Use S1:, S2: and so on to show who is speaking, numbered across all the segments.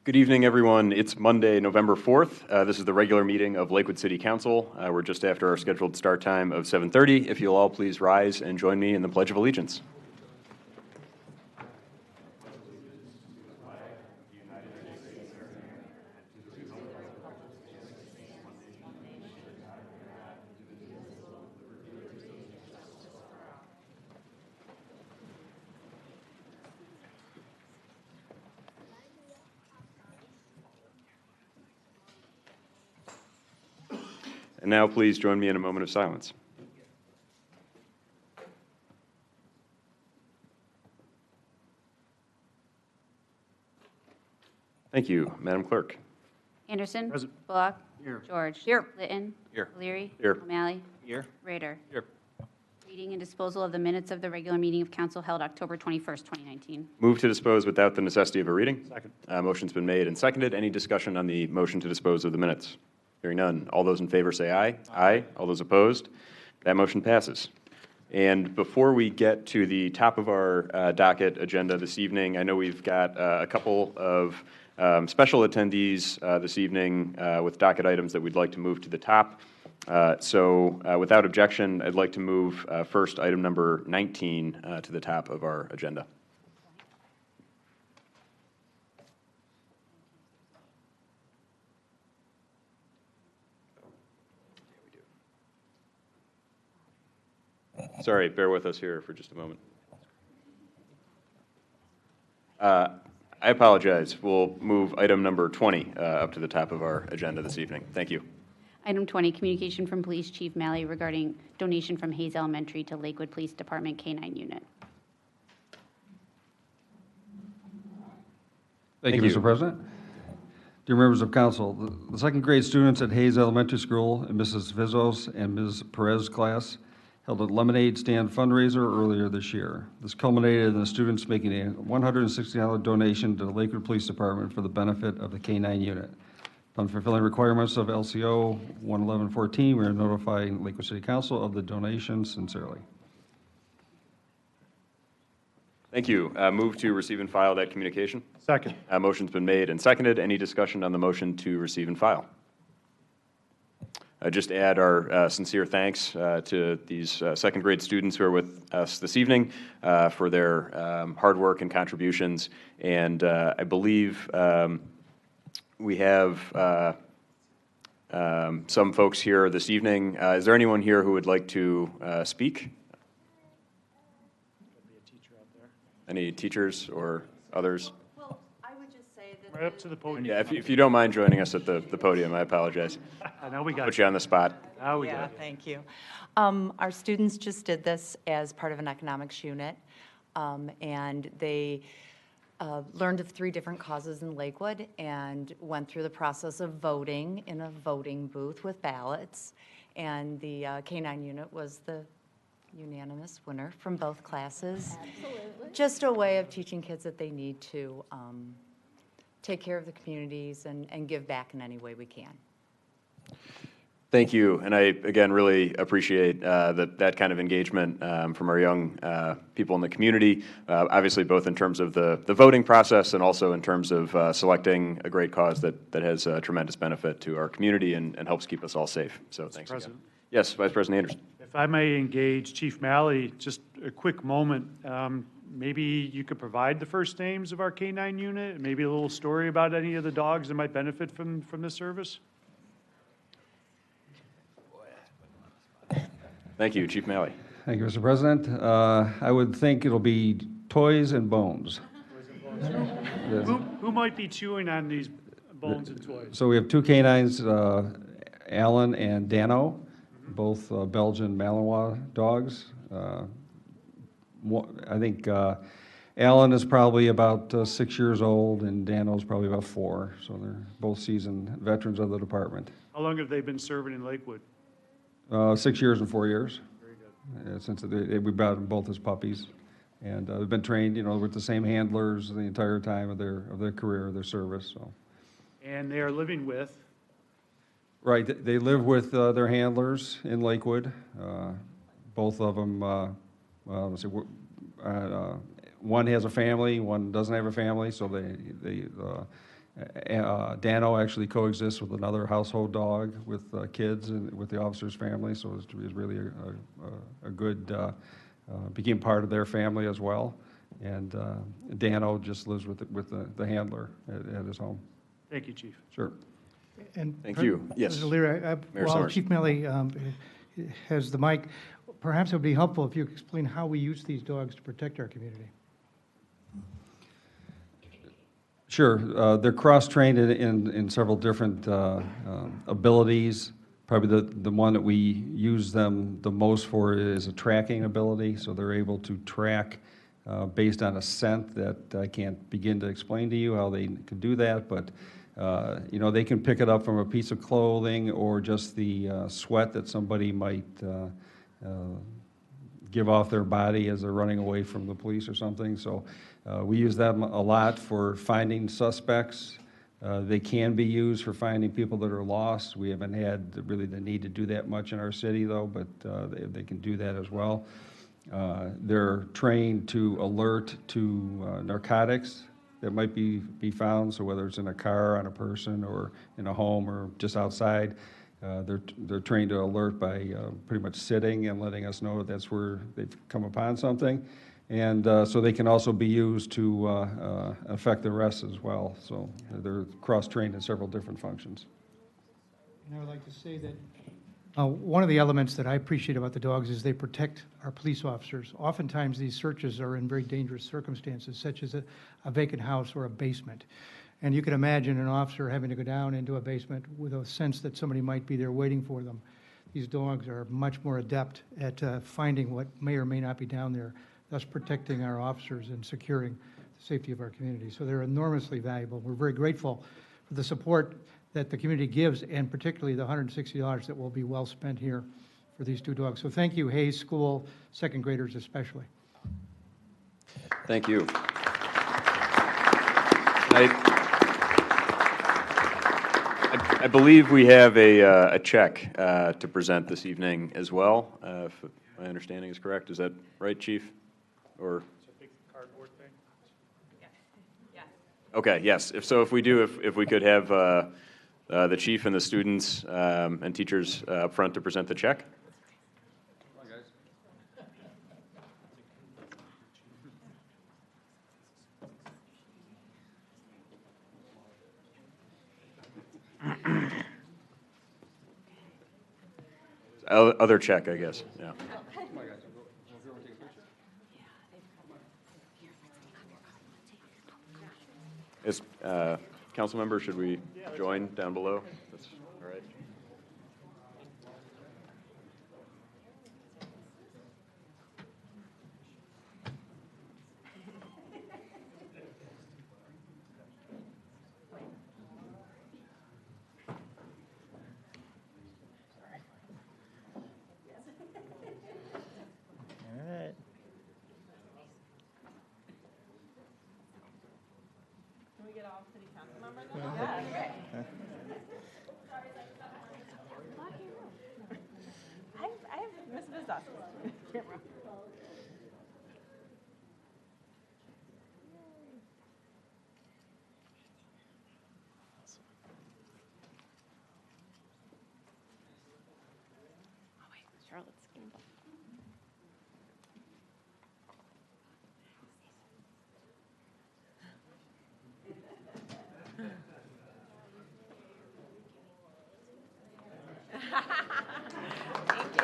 S1: Good evening, everyone. It's Monday, November 4th. This is the regular meeting of Lakewood City Council. We're just after our scheduled start time of 7:30. If you'll all please rise and join me in the Pledge of Allegiance. And now please join me in a moment of silence. Thank you, Madam Clerk.
S2: Anderson.
S3: Present.
S2: Bullock.
S3: Here.
S2: George.
S4: Here.
S2: Litton.
S1: Here.
S2: O'Leary.
S1: Here.
S2: O'Malley.
S3: Here.
S2: Rader.
S1: Here.
S2: Reading and disposal of the minutes of the regular meeting of council held October 21st, 2019.
S1: Move to dispose without the necessity of a reading.
S3: Second.
S1: Motion's been made and seconded. Any discussion on the motion to dispose of the minutes? Hearing none. All those in favor say aye. Aye. All those opposed? That motion passes. And before we get to the top of our docket agenda this evening, I know we've got a couple of special attendees this evening with docket items that we'd like to move to the top. So without objection, I'd like to move first item number 19 to the top of our agenda. Sorry, bear with us here for just a moment. I apologize. We'll move item number 20 up to the top of our agenda this evening. Thank you.
S2: Item 20, communication from Police Chief Malley regarding donation from Hayes Elementary to Lakewood Police Department K-9 unit.
S3: Thank
S1: Thank
S3: you,
S1: you.
S3: Mr. President. Dear members of council, the second grade students at Hayes Elementary School and Mrs. Vizos and Ms. Perez class held a lemonade stand fundraiser earlier this year. This culminated in the students making a $160 donation to the Lakewood Police Department for the benefit of the K-9 unit. Upon fulfilling requirements of LCO 11114, we are notifying Lakewood City Council of the donation sincerely.
S1: Thank you. Move to receive and file that communication.
S5: Second.
S1: Motion's been made and seconded. Any discussion on the motion to receive and file? Just add our sincere thanks to these second grade students who are with us this evening for their hard work and contributions. And I believe we have some folks here this evening. Is there anyone here who would like to speak? Any teachers or others?
S4: Well, I would just say that.
S5: Right up to the podium.
S1: Yeah, if you don't mind joining us at the podium, I apologize.
S5: I know we got
S1: Put you on the spot.
S5: Now we
S4: Yeah,
S5: got it.
S4: thank you. Our students just did this as part of an economics unit, and they learned of 3 different causes in Lakewood and went through the process of voting in a voting booth with ballots. And the K-9 unit was the unanimous winner from both classes. Absolutely. Just a way of teaching kids that they need to take care of the communities and give back in any way we can.
S1: Thank you, and I, again, really appreciate that kind of engagement from our young people in the community, obviously both in terms of the voting process and also in terms of selecting a great cause that has tremendous benefit to our community and helps keep us all safe. So thanks again.
S5: President.
S1: Yes, Vice President Anderson.
S5: If I may engage Chief Malley, just a quick moment. Maybe you could provide the first names of our K-9 unit, maybe a little story about any of the dogs that might benefit from this service?
S1: Thank you, Chief Malley.
S3: Thank you, Mr. President. I would think it'll be toys and bones.
S5: Who might be chewing on these bones and toys?
S3: So we have 2 canines, Alan and Dano, both Belgian Malinois dogs. I think Alan is probably about 6 years old and Dano's probably about 4. So they're both seasoned veterans of the department.
S5: How long have they been serving in Lakewood?
S3: 6 years and 4 years.
S5: Very good.
S3: Since we brought them both as puppies. And they've been trained, with the same handlers the entire time of their career, their service, so.
S5: And they are living with?
S3: Right, they live with their handlers in Lakewood. Both of them, let's see, one has a family, one doesn't have a family, so Dano actually coexists with another household dog with kids and with the officer's family, so it's really a good, became part of their family as well. And Dano just lives with the handler at his home.
S5: Thank you, Chief.
S3: Sure.
S6: And
S1: Thank you. Yes.
S6: President Leary,
S1: Mayor
S6: while
S1: Summers.
S6: Chief Melly has the mic, perhaps it would be helpful if you could explain how we use these dogs to protect our community.
S3: Sure. They're cross-trained in several different abilities. Probably the one that we use them the most for is a tracking ability, so they're able to track based on a scent that I can't begin to explain to you how they can do that, but you know, they can pick it up from a piece of clothing or just the sweat that somebody might give off their body as they're running away from the police or something. So we use them a lot for finding suspects. They can be used for finding people that are lost. We haven't had really the need to do that much in our city, though, but they can do that as well. They're trained to alert to narcotics that might be found, so whether it's in a car, on a person, or in a home, or just outside. They're trained to alert by pretty much sitting and letting us know that's where they've come upon something. And so they can also be used to affect the arrests as well. So they're cross-trained in several different functions.
S6: And I would like to say that one of the elements that I appreciate about the dogs is they protect our police officers. Oftentimes, these searches are in very dangerous circumstances, such as a vacant house or a basement. And you can imagine an officer having to go down into a basement with a sense that somebody might be there waiting for them. These dogs are much more adept at finding what may or may not be down there, thus protecting our officers and securing the safety of our community. So they're enormously valuable. We're very grateful for the support that the community gives, and particularly the $160 that will be well spent here for these two dogs. So thank you, Hayes School, second graders especially.
S1: Thank you. I believe we have a check to present this evening as well, if my understanding is correct. Is that right, Chief? Or? Okay, yes. If we do, if we could have the chief and the students and teachers up front to present the check. Other check, I guess, yeah. As council members, should we join down below? That's all right.
S7: Can we get all city council members? Yeah. I have Ms. Vizos. Camera.
S2: Oh, wait, Charlotte's game.
S7: Thank you.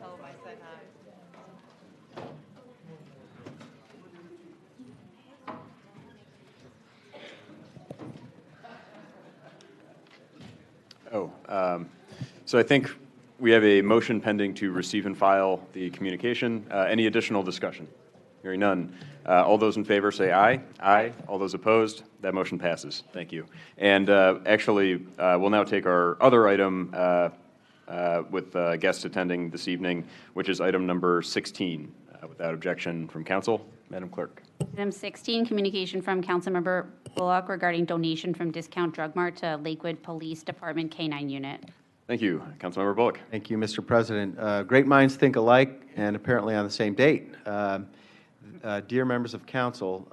S7: Tell them I said hi.
S1: So I think we have a motion pending to receive and file the communication. Any additional discussion? Hearing none. All those in favor say aye. Aye. All those opposed? That motion passes. Thank you. And actually, we'll now take our other item with guests attending this evening, which is item number 16. Without objection from council, Madam Clerk.
S2: Item 16, communication from Councilmember Bullock regarding donation from Discount Drug Mart to Lakewood Police Department K-9 unit.
S1: Thank you. Councilmember Bullock.
S8: Thank you, Mr. President. Great minds think alike, and apparently on the same date. Dear members of council,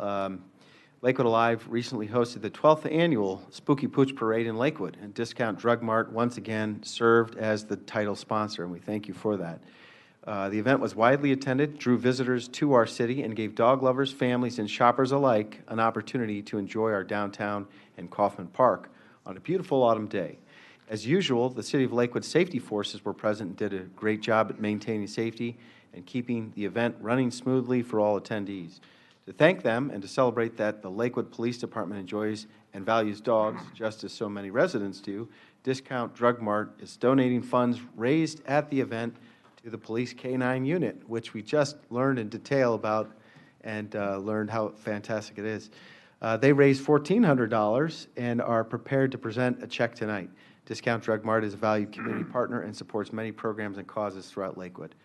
S8: Lakewood Alive recently hosted the 12th annual Spooky Pooch Parade in Lakewood, and Discount Drug Mart once again served as the title sponsor, and we thank you for that. The event was widely attended, drew visitors to our city, and gave dog lovers, families, and shoppers alike an opportunity to enjoy our downtown and Kaufman Park on a beautiful autumn day. As usual, the City of Lakewood safety forces were present and did a great job at maintaining safety and keeping the event running smoothly for all attendees. To thank them and to celebrate that the Lakewood Police Department enjoys and values dogs just as so many residents do, Discount Drug Mart is donating funds raised at the event to the Police K-9 unit, which we just learned in detail about and learned how fantastic it is. They raised $1,400 and are prepared to present a check tonight. Discount Drug Mart is a valued community partner and supports many programs and causes throughout Lakewood.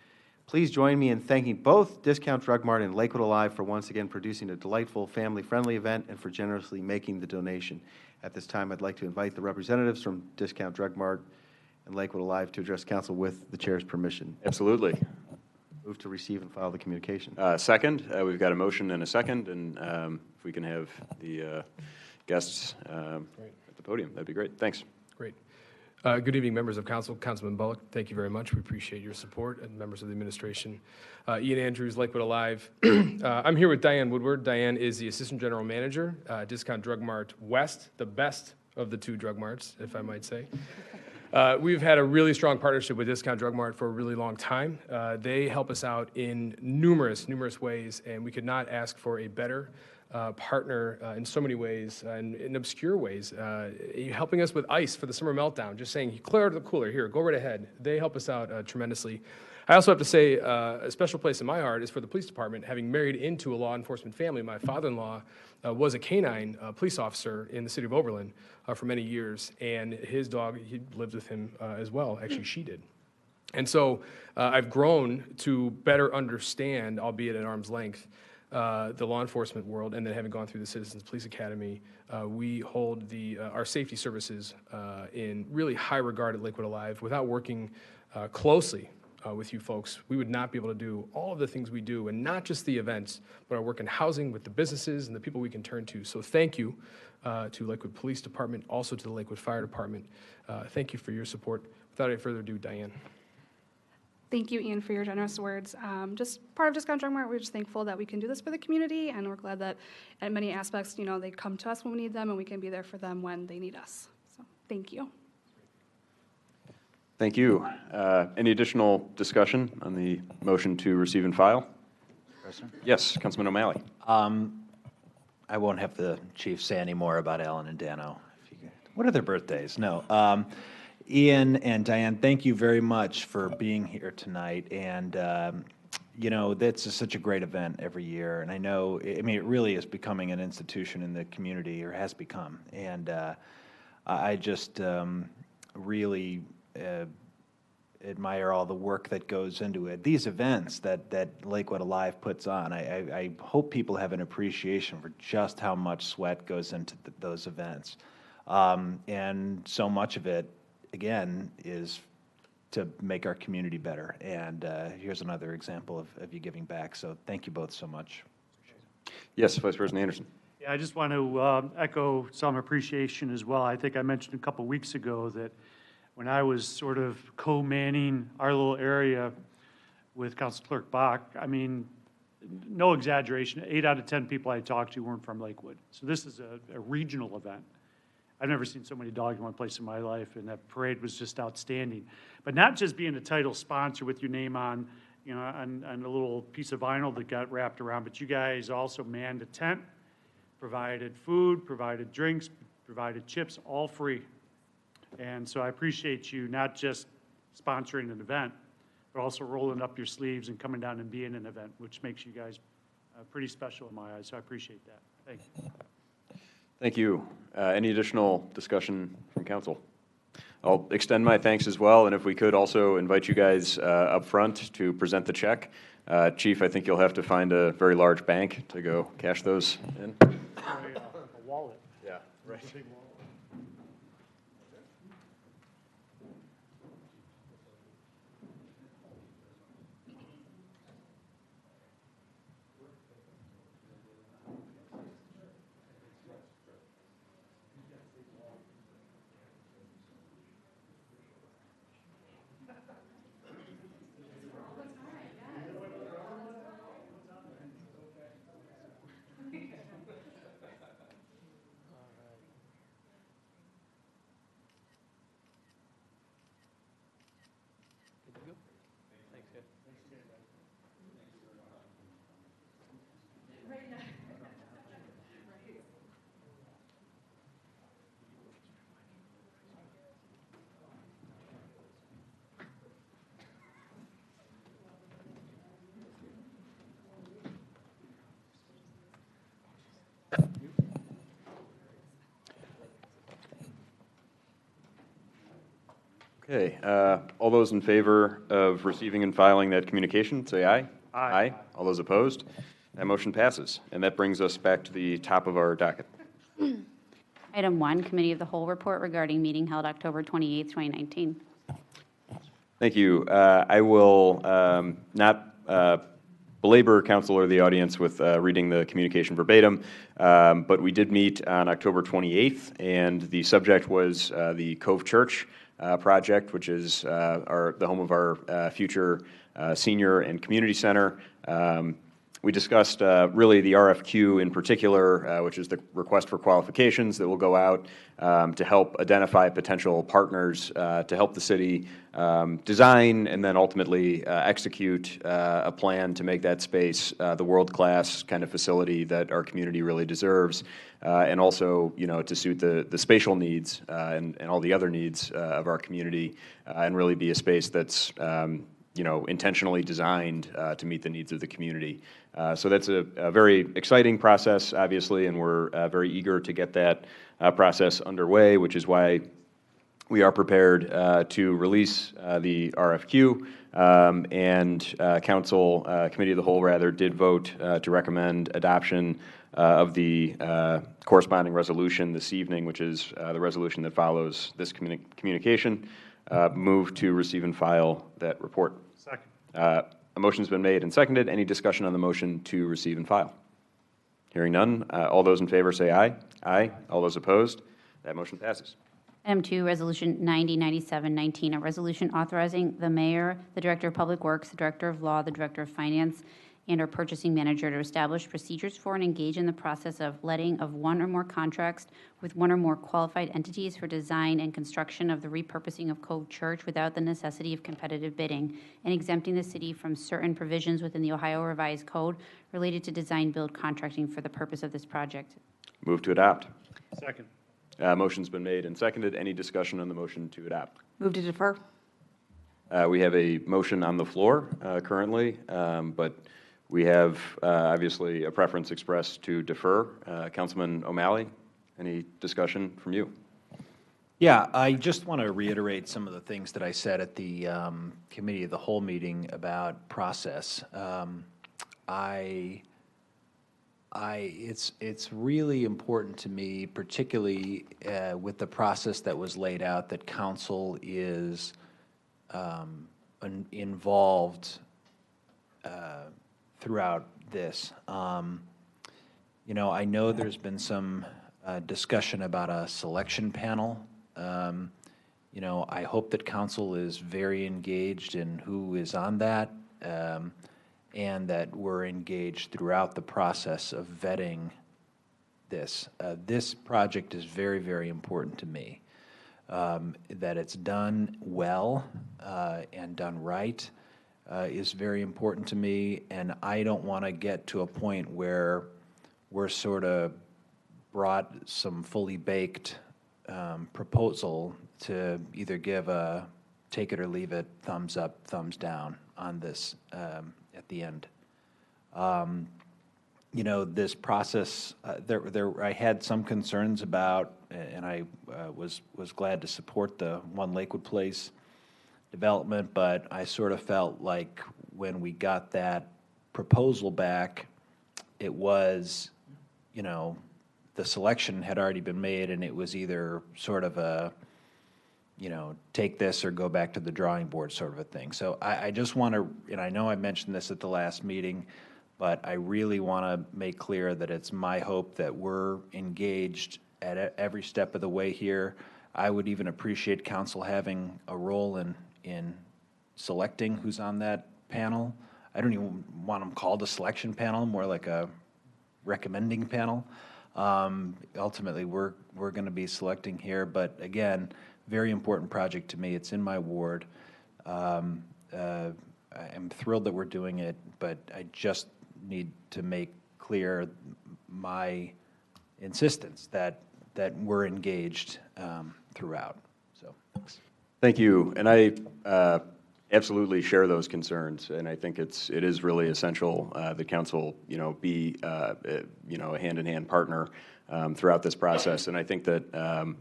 S8: Please join me in thanking both Discount Drug Mart and Lakewood Alive for once again producing a delightful, family-friendly event and for generously making the donation. At this time, I'd like to invite the representatives from Discount Drug Mart and Lakewood Alive to address council with the chair's permission.
S1: Absolutely.
S8: Move to receive and file the communication.
S1: Second, we've got a motion and a second, and if we can have the guests at the podium, that'd be great. Thanks.
S9: Great. Good evening, members of council. Councilman Bullock, thank you very much. We appreciate your support, and members of the administration. Ian Andrews, Lakewood Alive. I'm here with Diane Woodward. Diane is the Assistant General Manager, Discount Drug Mart West, the best of the two drug marts, if I might say. We've had a really strong partnership with Discount Drug Mart for a really long time. They help us out in numerous ways, and we could not ask for a better partner in so many ways, and in obscure ways, helping us with ice for the summer meltdown, just saying, clear out of the cooler, here, go right ahead. They help us out tremendously. I also have to say, a special place in my heart is for the police department. Having married into a law enforcement family, my father-in-law was a canine police officer in the city of Oberlin for many years, and his dog, he lived with him as well. Actually, she did. And so I've grown to better understand, albeit at arm's length, the law enforcement world, and then having gone through the Citizens Police Academy, we hold our safety services in really high regard at Lakewood Alive. Without working closely with you folks, we would not be able to do all of the things we do, and not just the events, but our work in housing with the businesses and the people we can turn to. So thank you to Lakewood Police Department, also to the Lakewood Fire Department. Thank you for your support. Without any further ado, Diane.
S10: Thank you, Ian, for your generous words. Just part of Discount Drug Mart, we're just thankful that we can do this for the community, and we're glad that in many aspects, they come to us when we need them, and we can be there for them when they need us. So thank you.
S1: Thank you. Any additional discussion on the motion to receive and file?
S11: President?
S1: Yes, Councilman O'Malley.
S11: I won't have the chief say any more about Alan and Dano. What are their birthdays? No. Ian and Diane, thank you very much for being here tonight. And, that's just such a great event every year. And I know, it really is becoming an institution in the community, or has become. And I just really admire all the work that goes into it. These events that Lakewood Alive puts on, I hope people have an appreciation for just how much sweat goes into those events. And so much of it, again, is to make our community better. And here's another example of you giving back. So thank you both so much.
S1: Yes, Vice President Anderson.
S5: Yeah, I just want to echo some appreciation as well. I think I mentioned a couple weeks ago that when I was sort of co-manning our little area with Council Clerk Bach, no exaggeration, 8 out of 10 people I talked to weren't from Lakewood. So this is a regional event. I've never seen so many dogs in one place in my life, and that parade was just outstanding. But not just being a title sponsor with your name on, on a little piece of vinyl that got wrapped around, but you guys also manned a tent, provided food, provided drinks, provided chips, all free. And so I appreciate you not just sponsoring an event, but also rolling up your sleeves and coming down and being an event, which makes you guys pretty special in my eyes, so I appreciate that. Thank you.
S1: Thank you. Any additional discussion from council? I'll extend my thanks as well, and if we could also invite you guys up front to present the check. Chief, I think you'll have to find a very large bank to go cash those in.
S5: A wallet.
S1: Yeah, right. Okay, all those in favor of receiving and filing that communication, say aye.
S5: Aye.
S1: All those opposed? That motion passes. And that brings us back to the top of our docket.
S2: Item 1, Committee of the Whole Report regarding meeting held October 28th, 2019.
S1: Thank you. I will not belabor council or the audience with reading the communication verbatim, but we did meet on October 28th, and the subject was the Cove Church project, which is the home of our future senior and community center. We discussed really the RFQ in particular, which is the request for qualifications that will go out to help identify potential partners to help the city design and then ultimately execute a plan to make that space the world-class kind of facility that our community really deserves, and also, you know, to suit the spatial needs and all the other needs of our community, and really be a space that's you know, intentionally designed to meet the needs of the community. So that's a very exciting process, obviously, and we're very eager to get that process underway, which is why we are prepared to release the RFQ, and Council, Committee of the Whole, rather, did vote to recommend adoption of the corresponding resolution this evening, which is the resolution that follows this communication. Move to receive and file that report.
S5: Second.
S1: A motion's been made and seconded. Any discussion on the motion to receive and file? Hearing none. All those in favor say aye. Aye. All those opposed? That motion passes.
S2: Item 2, Resolution 909719, a resolution authorizing the mayor, the Director of Public Works, the Director of Law, the Director of Finance, and/or Purchasing Manager to establish procedures for and engage in the process of letting of one or more contracts with one or more qualified entities for design and construction of the repurposing of Cove Church without the necessity of competitive bidding, and exempting the city from certain provisions within the Ohio Revised Code related to design-build contracting for the purpose of this project.
S1: Move to adopt.
S5: Second.
S1: Motion's been made and seconded. Any discussion on the motion to adopt?
S7: Move to defer.
S1: We have a motion on the floor currently, but we have obviously a preference expressed to defer. Councilman O'Malley, any discussion from you?
S11: Yeah, I just want to reiterate some of the things that I said at the Committee of the Whole meeting about process. It's really important to me, particularly with the process that was laid out, that council is involved throughout this. You know, I know there's been some discussion about a selection panel. You know, I hope that council is very engaged in who is on that, and that we're engaged throughout the process of vetting this. This project is very, very important to me. That it's done well and done right is very important to me, and I don't want to get to a point where we're sort of brought some fully baked proposal to either give a take it or leave it, thumbs up, thumbs down on this at the end. you know, this process, I had some concerns about, and I was glad to support the One Lakewood Place development, but I sort of felt like when we got that proposal back, it was, you know, the selection had already been made, and it was either sort of a, you know, take this or go back to the drawing board sort of a thing. So I just want to, and I know I mentioned this at the last meeting, but I really want to make clear that it's my hope that we're engaged at every step of the way here. I would even appreciate council having a role in selecting who's on that panel. I don't even want them called a selection panel, more like a recommending panel. Ultimately, we're going to be selecting here, but again, very important project to me. It's in my ward. I'm thrilled that we're doing it, but I just need to make clear my insistence that we're engaged throughout. So, thanks.
S1: Thank you. And I absolutely share those concerns, and I think it is really essential that council, you know, be you know, a hand-in-hand partner throughout this process. And I think that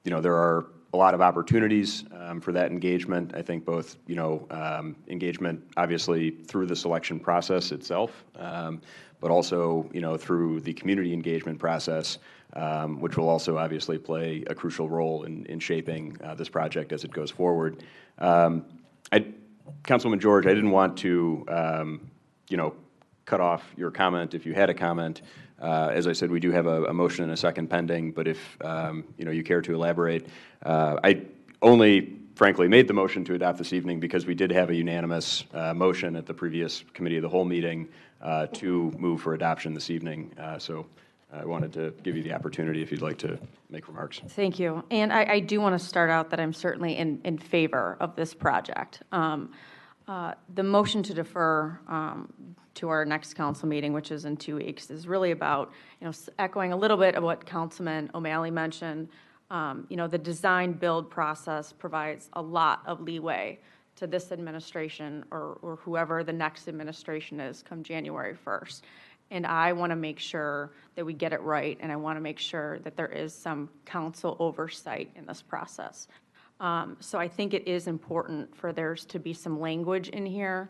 S1: you know, there are a lot of opportunities for that engagement. I think both, you know, engagement obviously through the selection process itself, but also, you know, through the community engagement process, which will also obviously play a crucial role in shaping this project as it goes forward. Councilman George, I didn't want to, you know, cut off your comment if you had a comment. As I said, we do have a motion and a second pending, but if you know, you care to elaborate. I only, frankly, made the motion to adopt this evening because we did have a unanimous motion at the previous Committee of the Whole meeting to move for adoption this evening. So I wanted to give you the opportunity if you'd like to make remarks.
S7: Thank you. And I do want to start out that I'm certainly in favor of this project. The motion to defer to our next council meeting, which is in 2 weeks, is really about, you know, echoing a little bit of what Councilman O'Malley mentioned. You know, the design build process provides a lot of leeway to this administration or whoever the next administration is come January 1st. And I want to make sure that we get it right, and I want to make sure that there is some council oversight in this process. So I think it is important for there to be some language in here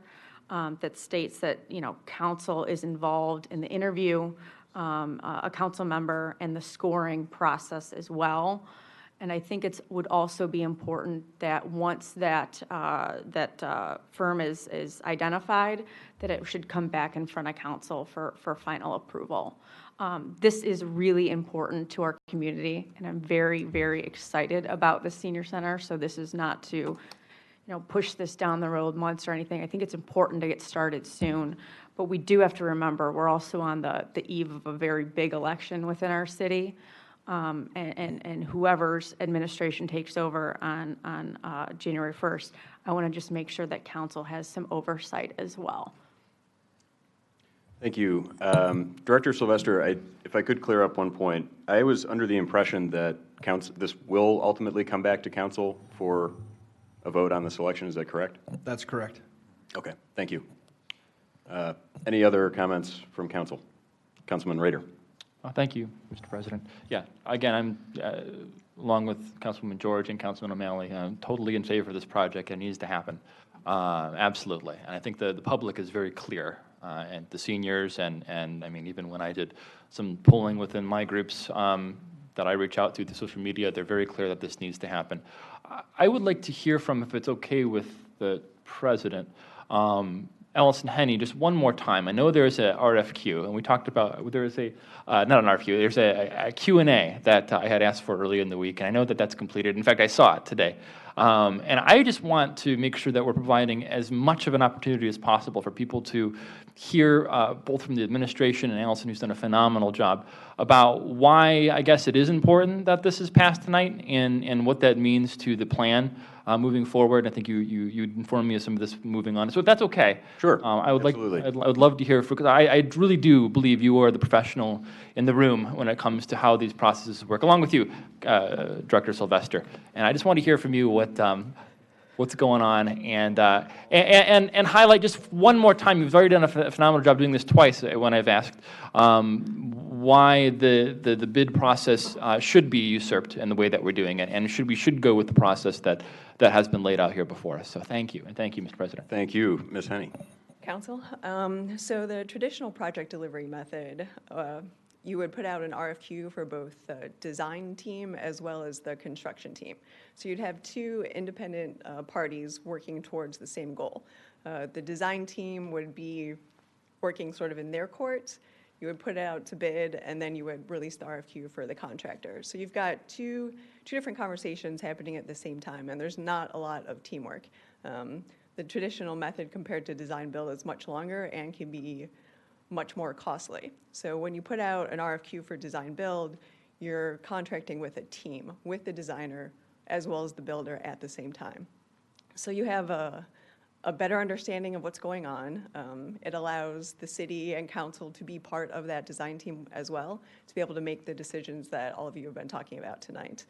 S7: that states that, you know, council is involved in the interview, a council member, and the scoring process as well. And I think it would also be important that once that firm is identified, that it should come back in front of council for final approval. This is really important to our community, and I'm very, very excited about the senior center. So this is not to, you know, push this down the road months or anything. I think it's important to get started soon. But we do have to remember we're also on the eve of a very big election within our city. And whoever's administration takes over on January 1st, I want to just make sure that council has some oversight as well.
S1: Thank you. Director Sylvester, if I could clear up one point, I was under the impression that this will ultimately come back to council for a vote on the selection. Is that correct?
S3: That's correct.
S1: Okay, thank you. Any other comments from council? Councilman Rader.
S12: Thank you, Mr. President. Yeah, again, I'm, along with Councilman George and Councilman O'Malley, I'm totally in favor of this project. It needs to happen. Absolutely. And I think the public is very clear, and the seniors, and I mean, even when I did some polling within my groups that I reach out to through social media, they're very clear that this needs to happen. I would like to hear from, if it's okay with the President, Allison Henny, just one more time. I know there's a RFQ, and we talked about, there is a, not an RFQ, there's a Q&A that I had asked for earlier in the week, and I know that that's completed. In fact, I saw it today. And I just want to make sure that we're providing as much of an opportunity as possible for people to hear, both from the administration and Allison, who's done a phenomenal job, about why I guess it is important that this is passed tonight and what that means to the plan moving forward. I think you informed me of some of this moving on. So if that's okay.
S1: Sure,
S12: I would
S1: absolutely.
S12: I would love to hear, because I really do believe you are the professional in the room when it comes to how these processes work, along with you, Director Sylvester. And I just want to hear from you what what's going on, and highlight just one more time, you've already done a phenomenal job doing this twice when I've asked, why the bid process should be usurped in the way that we're doing it, and we should go with the process that has been laid out here before us. So thank you, and thank you, Mr. President.
S1: Thank you. Ms. Henny.
S13: Council, so the traditional project delivery method, you would put out an RFQ for both the design team as well as the construction team. So you'd have two independent parties working towards the same goal. The design team would be working sort of in their court. You would put it out to bid, and then you would release the RFQ for the contractor. So you've got two different conversations happening at the same time, and there's not a lot of teamwork. The traditional method compared to design build is much longer and can be much more costly. So when you put out an RFQ for design build, you're contracting with a team, with the designer as well as the builder at the same time. So you have a better understanding of what's going on. It allows the city and council to be part of that design team as well, to be able to make the decisions that all of you have been talking about tonight.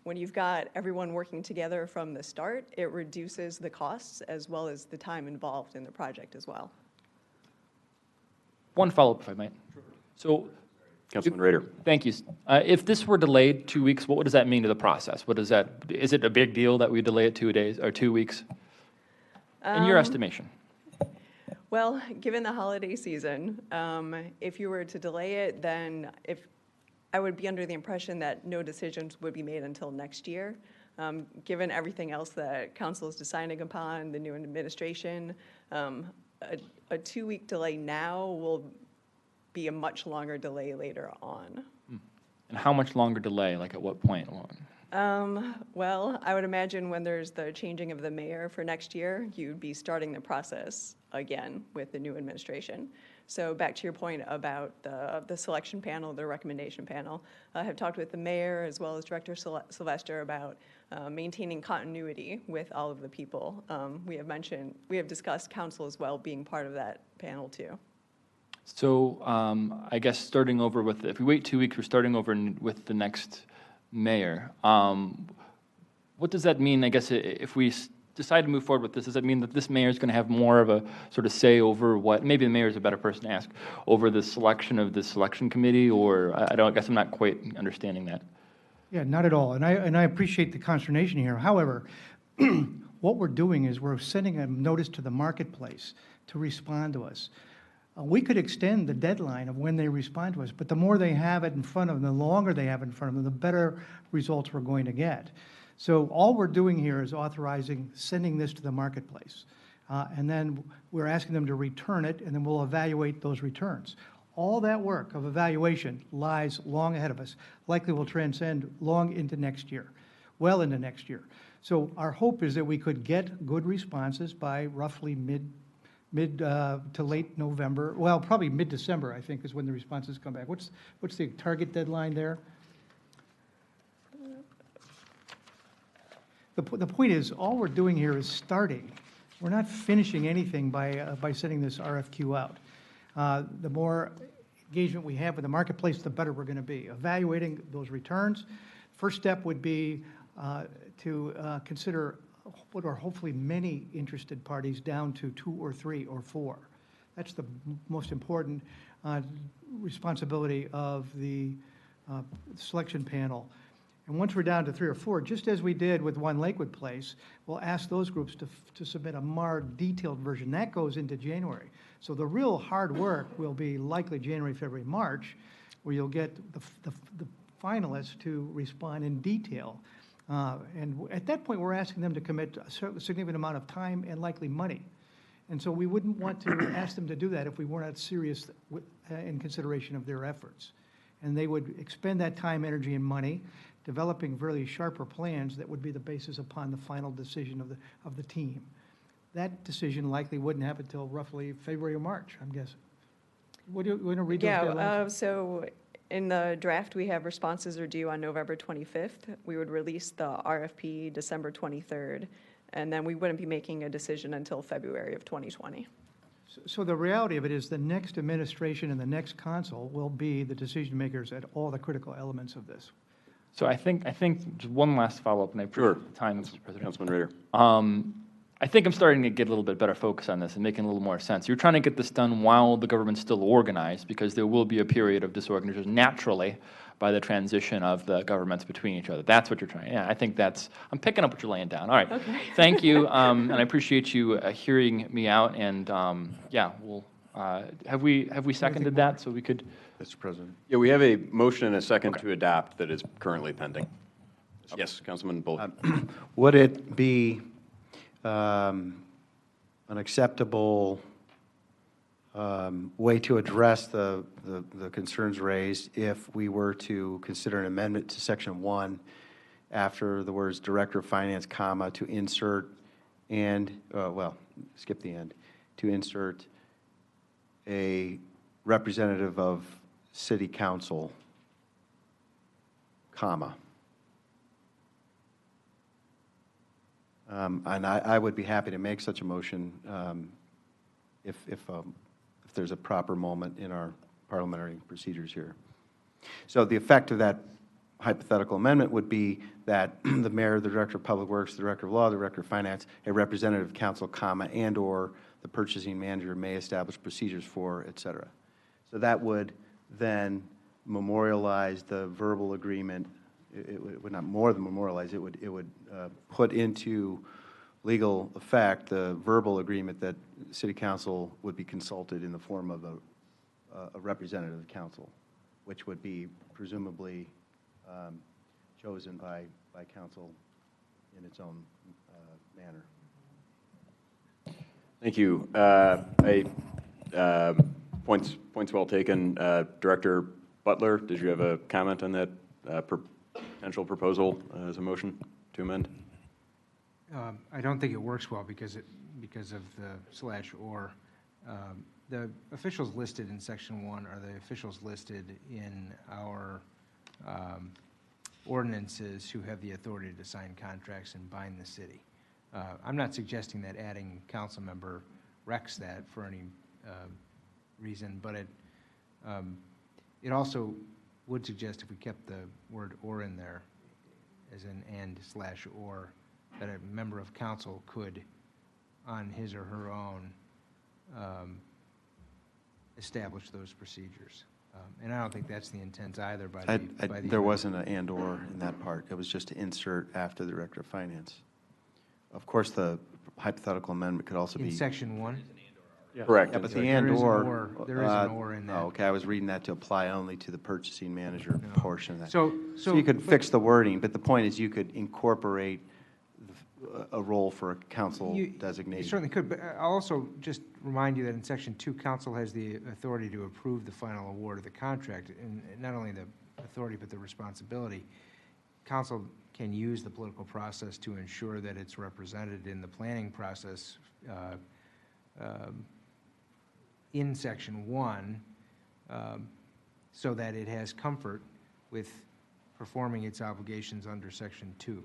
S13: When you've got everyone working together from the start, it reduces the costs as well as the time involved in the project as well.
S12: One follow-up, if I might. So,
S1: Councilman Rader.
S12: thank you. If this were delayed 2 weeks, what does that mean to the process? Is it a big deal that we delay it 2 days or 2 weeks? In your estimation?
S13: Well, given the holiday season, if you were to delay it, then I would be under the impression that no decisions would be made until next year. Given everything else that council is deciding upon, the new administration, a 2-week delay now will be a much longer delay later on.
S12: And how much longer delay, like at what point?
S13: Well, I would imagine when there's the changing of the mayor for next year, you'd be starting the process again with the new administration. So back to your point about the selection panel, the recommendation panel, I have talked with the mayor as well as Director Sylvester about maintaining continuity with all of the people. We have discussed council as well being part of that panel too.
S12: So I guess starting over if we wait 2 weeks, we're starting over with the next mayor. What does that mean, I guess, if we decide to move forward with this? Does that mean that this mayor is going to have more of a sort of say over maybe the mayor is a better person to ask, over the selection of the selection committee, or I guess I'm not quite understanding that.
S6: Yeah, not at all. And I appreciate the consternation here. However, what we're doing is we're sending a notice to the marketplace to respond to us. We could extend the deadline of when they respond to us, but the more they have it in front of them, the longer they have it in front of them, the better results we're going to get. So all we're doing here is sending this to the marketplace. And then we're asking them to return it, and then we'll evaluate those returns. All that work of evaluation lies long ahead of us, likely will transcend long into next year, well into next year. So our hope is that we could get good responses by roughly mid to late November. Well, probably mid-December, I think, is when the responses come back. What's the target deadline there? The point is, all we're doing here is starting. We're not finishing anything by sending this RFQ out. The more engagement we have with the marketplace, the better we're going to be. Evaluating those returns. First step would be to consider what are hopefully many interested parties down to 2 or 3 or 4. That's the most important responsibility of the selection panel. And once we're down to 3 or 4, just as we did with One Lakewood Place, we'll ask those groups to submit a more detailed version. That goes into January. So the real hard work will be likely January, February, March, where you'll get the finalists to respond in detail. And at that point, we're asking them to commit a significant amount of time and likely money. And so we wouldn't want to ask them to do that if we weren't serious in consideration of their efforts. And they would expend that time, energy, and money developing really sharper plans that would be the basis upon the final decision of the team. That decision likely wouldn't happen until roughly February or March, I'm guessing. Would you want to read those deadlines?
S13: Yeah, so in the draft, we have responses are due on November 25th. We would release the RFP December 23rd, and then we wouldn't be making a decision until February of 2020.
S6: So the reality of it is the next administration and the next council will be the decision makers at all the critical elements of this.
S12: So I think just one last follow-up, and I
S1: Sure.
S12: appreciate the time, Mr. President.
S1: Councilman Rader.
S12: I think I'm starting to get a little bit better focus on this and making a little more sense. You're trying to get this done while the government's still organized, because there will be a period of disorganization naturally by the transition of the governments between each other. That's what you're trying. Yeah, I think I'm picking up what you're laying down. All right.
S13: Okay.
S12: Thank you, and I appreciate you hearing me out. And yeah, have we seconded that so we could?
S8: Mr. President.
S1: Yeah, we have a motion and a second to adopt that is currently pending. Yes, Councilman Bullock.
S8: Would it be an acceptable way to address the concerns raised if we were to consider an amendment to Section 1 after the words Director of Finance, comma, to insert and, well, skip the end, to insert a representative of City Council, comma. And I would be happy to make such a motion if there's a proper moment in our parliamentary procedures here. So the effect of that hypothetical amendment would be that the mayor, the director of public works, the director of law, the director of finance, a representative of council, comma, and/or the purchasing manager may establish procedures for, et cetera. So that would then memorialize the verbal agreement. It would not more than memorialize, it would put into legal effect the verbal agreement that City Council would be consulted in the form of a representative of council, which would be presumably chosen by council in its own manner.
S1: Thank you. Points well taken. Director Butler, did you have a comment on that potential proposal as a motion to amend?
S14: I don't think it works well because of the /or. The officials listed in Section 1 are the officials listed in our ordinances who have the authority to sign contracts and bind the city. I'm not suggesting that adding council member wrecks that for any reason, but it also would suggest if we kept the word or in there as an and/or, that a member of council could, on his or her own, establish those procedures. And I don't think that's the intent either by the
S8: There wasn't an and/or in that part. It was just to insert after the director of finance. Of course, the hypothetical amendment could also be.
S14: In Section 1?
S1: Correct.
S8: Yeah, but the
S14: There is an
S8: and/or.
S14: or. There is an or in that.
S8: Oh, okay, I was reading that to apply only to the purchasing manager portion of that.
S14: So
S8: you could fix the wording, but the point is you could incorporate a role for a council
S14: You
S8: designation.
S14: certainly could, but I'll also just remind you that in Section 2, council has the authority to approve the final award of the contract, and not only the authority, but the responsibility. Council can use the political process to ensure that it's represented in the planning process in Section 1, so that it has comfort with performing its obligations under Section 2.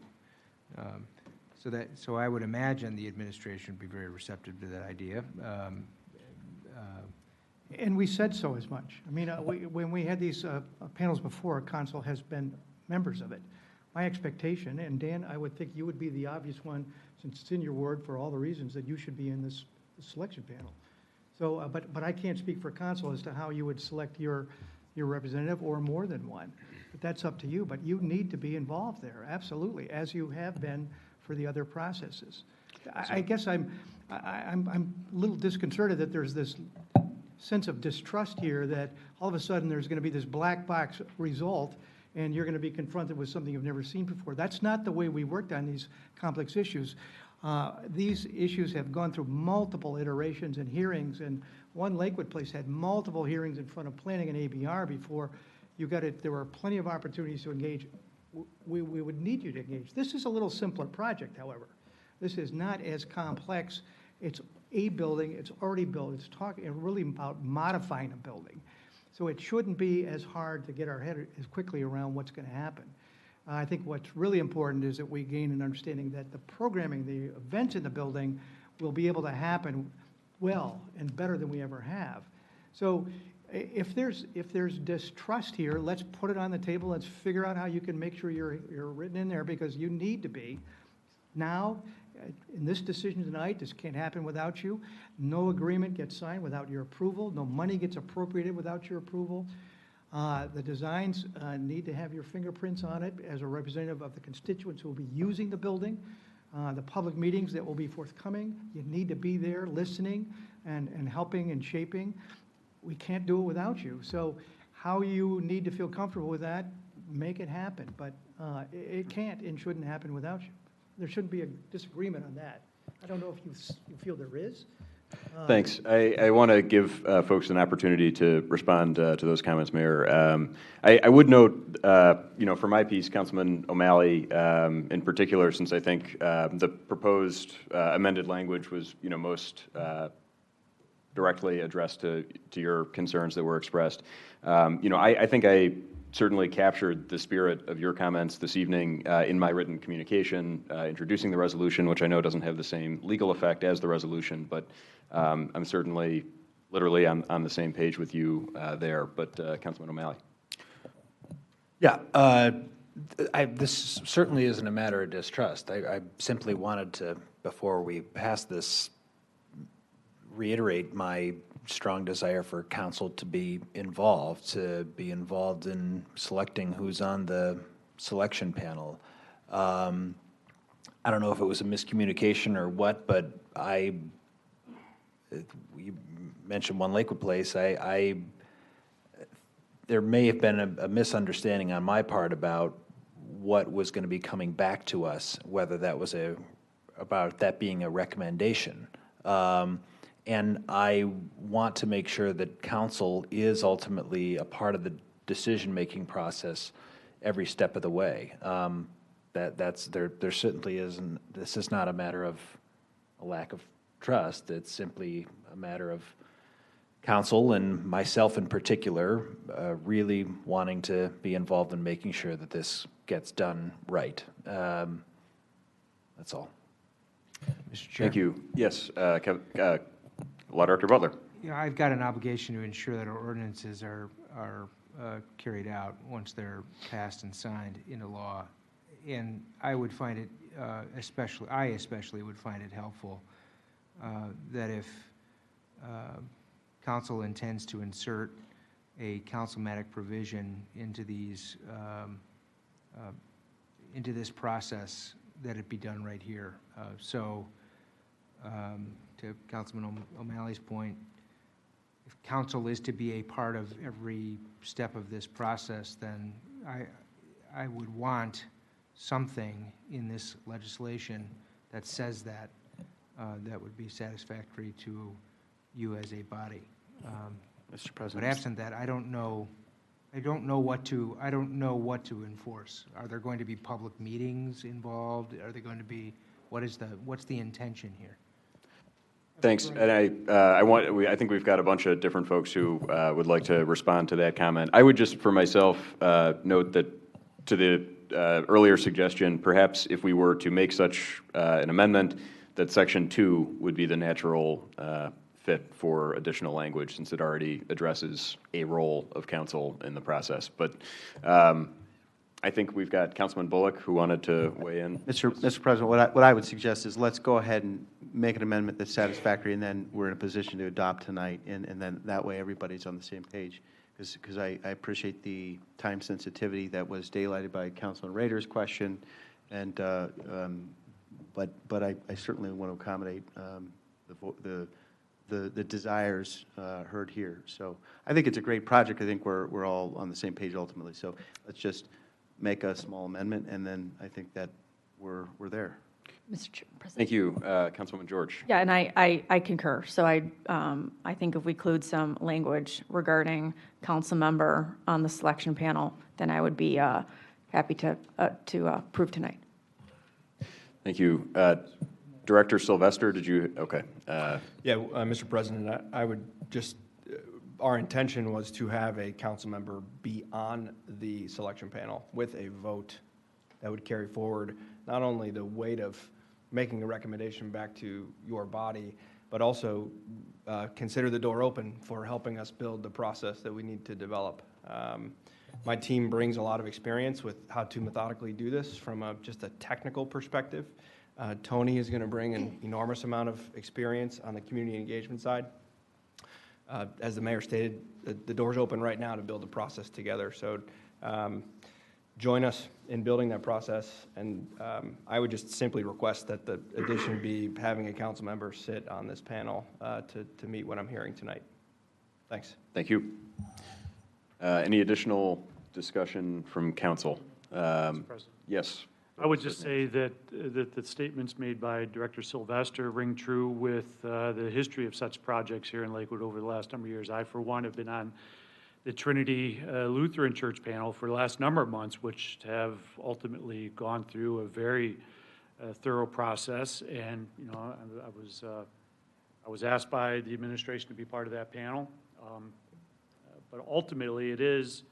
S14: So I would imagine the administration would be very receptive to that idea.
S6: And we said so as much. I mean, when we had these panels before, council has been members of it. My expectation, and Dan, I would think you would be the obvious one, since it's in your word for all the reasons that you should be in this selection panel. So, but I can't speak for council as to how you would select your representative or more than one. But that's up to you. But you need to be involved there, absolutely, as you have been for the other processes. I guess I'm a little disconcerted that there's this sense of distrust here that all of a sudden there's going to be this black box result and you're going to be confronted with something you've never seen before. That's not the way we worked on these complex issues. These issues have gone through multiple iterations and hearings, and one Lakewood Place had multiple hearings in front of planning and ABR before you got it. There were plenty of opportunities to engage. We would need you to engage. This is a little simpler project, however. This is not as complex. It's a building. It's already built. It's talking really about modifying a building. So it shouldn't be as hard to get our head as quickly around what's going to happen. I think what's really important is that we gain an understanding that the programming, the events in the building will be able to happen well and better than we ever have. So If there's distrust here, let's put it on the table, let's figure out how you can make sure you're written in there, because you need to be. Now, in this decision tonight, this can't happen without you. No agreement gets signed without your approval, no money gets appropriated without your approval. The designs need to have your fingerprints on it as a representative of the constituents who will be using the building. The public meetings that will be forthcoming, you need to be there listening and helping and shaping. We can't do it without you. So how you need to feel comfortable with that, make it happen. But it can't and shouldn't happen without you. There shouldn't be a disagreement on that. I don't know if you feel there is.
S1: Thanks. I want to give folks an opportunity to respond to those comments, Mayor. I would note, for my piece, Councilman O'Malley in particular, since I think the proposed amended language was, most directly addressed to your concerns that were expressed. I think I certainly captured the spirit of your comments this evening in my written communication introducing the resolution, which I know doesn't have the same legal effect as the resolution, but I'm certainly literally on the same page with you there. But Councilman O'Malley.
S11: Yeah, this certainly isn't a matter of distrust. I simply wanted to, before we pass this, reiterate my strong desire for council to be involved in selecting who's on the selection panel. I don't know if it was a miscommunication or what, but you mentioned One Lakewood Place. There may have been a misunderstanding on my part about what was going to be coming back to us, whether that was about that being a recommendation. And I want to make sure that council is ultimately a part of the decision-making process every step of the way. There certainly isn't. This is not a matter of a lack of trust. It's simply a matter of council and myself in particular really wanting to be involved in making sure that this gets done right. That's all.
S14: Mr. Chair.
S1: Thank you. Yes, Law Director Butler.
S14: Yeah, I've got an obligation to ensure that our ordinances are carried out once they're passed and signed into law. And I would find it, I especially would find it helpful that if council intends to insert a councilmatic provision into into this process, that it be done right here. To Councilman O'Malley's point, if council is to be a part of every step of this process, then I would want something in this legislation that says that that would be satisfactory to you as a body.
S8: Mr. President.
S14: But absent that, I don't know what to enforce. Are there going to be public meetings involved? Are they going to be, what's the intention here?
S1: Thanks. And I think we've got a bunch of different folks who would like to respond to that comment. I would just, for myself, note that to the earlier suggestion, perhaps if we were to make such an amendment, that Section 2 would be the natural fit for additional language, since it already addresses a role of council in the process. But I think we've got Councilman Bullock who wanted to weigh in.
S8: Mr. President, what I would suggest is let's go ahead and make an amendment that's satisfactory, and then we're in a position to adopt tonight, and then that way everybody's on the same page. Because I appreciate the time sensitivity that was daylighted by Councilman Rader's question, and but I certainly want to accommodate the desires heard here. So I think it's a great project. I think we're all on the same page ultimately. So let's just make a small amendment, and then I think that we're there.
S2: Mr. President.
S1: Thank you, Councilwoman George.
S7: Yeah, and I concur. So I think if we include some language regarding council member on the selection panel, then I would be happy to approve tonight.
S1: Thank you. Director Sylvester, did you, okay.
S15: Yeah, Mr. President, I would just, our intention was to have a council member be on the selection panel with a vote that would carry forward not only the weight of making the recommendation back to your body, but also consider the door open for helping us build the process that we need to develop. My team brings a lot of experience with how to methodically do this from just a technical perspective. Tony is going to bring an enormous amount of experience on the community engagement side. As the mayor stated, the door's open right now to build the process together. So join us in building that process. And I would just simply request that the addition be having a council member sit on this panel to meet what I'm hearing tonight. Thanks.
S1: Thank you. Any additional discussion from council?
S5: President.
S1: Yes.
S5: I would just say that the statements made by Director Sylvester ring true with the history of such projects here in Lakewood over the last number of years. I, for one, have been on the Trinity Lutheran Church panel for the last number of months, which have ultimately gone through a very thorough process. And, you know, I was asked by the administration to be part of that panel. But ultimately, it is,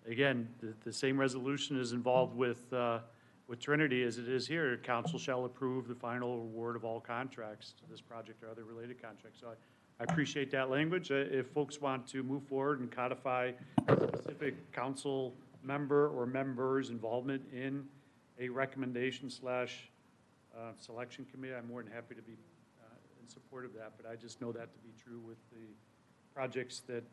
S5: again, the same resolution is involved with Trinity as it is here. Council shall approve the final award of all contracts to this project or other related contracts. So I appreciate that language. If folks want to move forward and codify specific council member or members' involvement in a recommendation / selection committee, I'm more than happy to be in support of that. But I just know that to be true with the projects that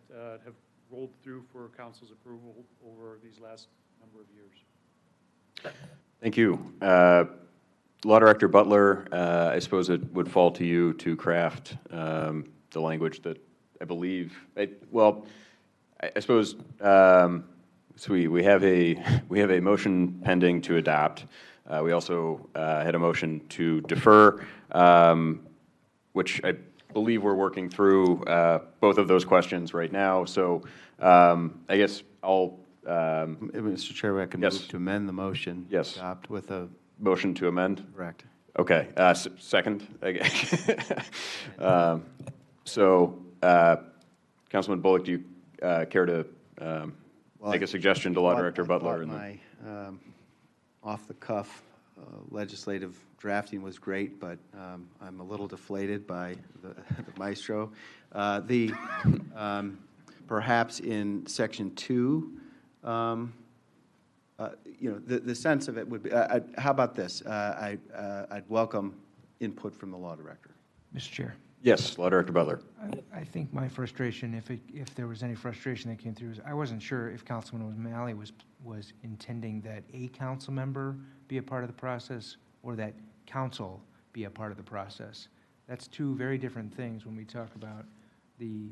S5: have rolled through for council's approval over these last number of years.
S1: Thank you. Law Director Butler, I suppose it would fall to you to craft the language that I believe, I suppose, so we have a motion pending to adopt. We also had a motion to defer, which I believe we're working through both of those questions right now. So I guess I'll
S8: Mr. Chair, I can
S1: yes.
S8: move to amend the motion.
S1: Yes.
S8: Adopt with a.
S1: Motion to amend?
S8: Correct.
S1: Okay, second. So, Councilman Bullock, do you care to make a suggestion to Law Director Butler?
S8: My off-the-cuff legislative drafting was great, but I'm a little deflated by the maestro. Perhaps in Section 2, you know, the sense of it would be, how about this? I'd welcome input from the Law Director.
S14: Mr. Chair.
S1: Yes, Law Director Butler.
S14: I think my frustration, if there was any frustration that came through, is I wasn't sure if Councilman O'Malley was intending that a council member be a part of the process or that council be a part of the process. That's two very different things when we talk about the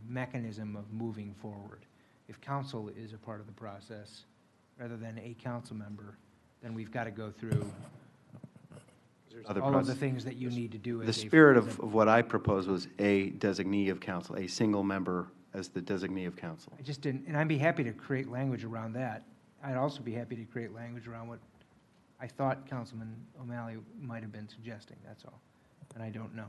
S14: mechanism of moving forward. If council is a part of the process rather than a council member, then we've got to go through all of the things that you need to do.
S8: The spirit of what I proposed was a designee of council, a single member as the designee of council.
S14: I just didn't, and I'd be happy to create language around that. I'd also be happy to create language around what I thought Councilman O'Malley might have been suggesting, that's all. And I don't know.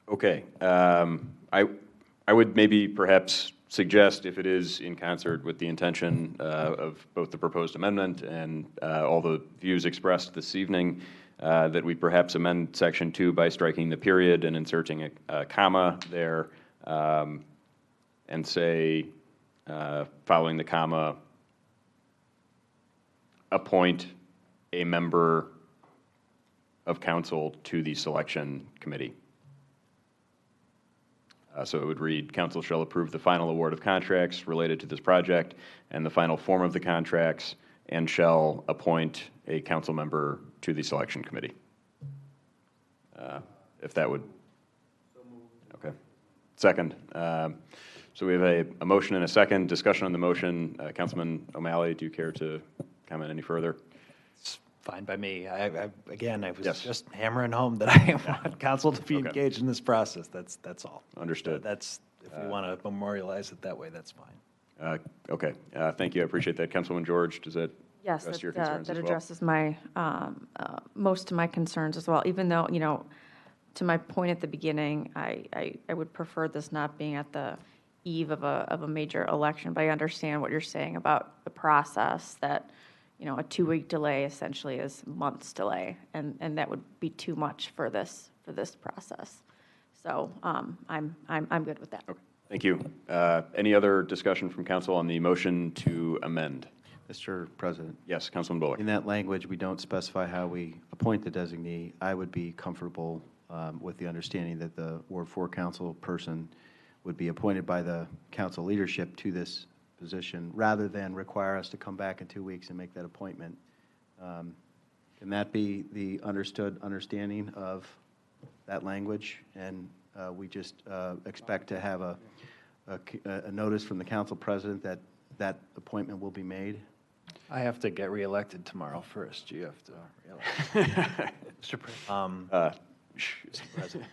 S1: Okay. I would maybe perhaps suggest, if it is in concert with the intention of both the proposed amendment and all the views expressed this evening, that we perhaps amend Section 2 by striking the period and inserting a comma there, and say, following the comma, appoint a member of council to the selection committee. So it would read, council shall approve the final award of contracts related to this project and the final form of the contracts, and shall appoint a council member to the selection committee. If that would. Okay. Second. So we have a motion and a second. Discussion on the motion. Councilman O'Malley, do you care to comment any further?
S11: It's fine by me. Again, I was
S1: Yes.
S11: just hammering home that I want council to be engaged in this process. That's all.
S1: Understood.
S11: If we want to memorialize it that way, that's fine.
S1: Okay. Thank you. I appreciate that. Councilwoman George, does that
S7: Yes,
S1: address your
S7: that
S1: concerns as well?
S7: addresses my, most of my concerns as well, even though, you know, to my point at the beginning, I would prefer this not being at the eve of a major election, but I understand what you're saying about the process, that, a 2-week delay essentially is months delay, and that would be too much for this for this process. So I'm good with that.
S1: Okay, thank you. Any other discussion from council on the motion to amend?
S8: Mr. President,
S1: Yes, Councilman Bullock.
S8: in that language, we don't specify how we appoint the designee. I would be comfortable with the understanding that the Ward 4 council person would be appointed by the council leadership to this position, rather than require us to come back in 2 weeks and make that appointment. Can that be the understanding of that language? And we just expect to have a notice from the council president that that appointment will be made?
S11: I have to get reelected tomorrow first. You have to reelect. Mr. President.
S1: Mr. President.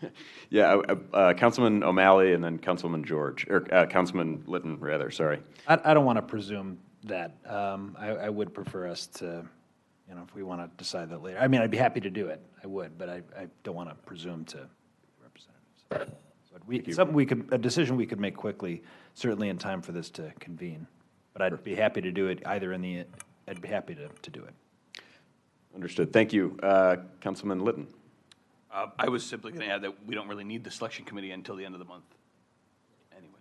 S1: Yeah, Councilman O'Malley and then Councilman George, or Councilman Litton, rather, sorry.
S11: I don't want to presume that. I would prefer us to, if we want to decide that later. I mean, I'd be happy to do it. I would, but I don't want to presume to representatives. So a decision we could make quickly, certainly in time for this to convene. But I'd be happy to do it I'd be happy to do it.
S1: Understood. Thank you. Councilman Litton.
S16: I was simply going to add that we don't really need the selection committee until the end of the month anyway.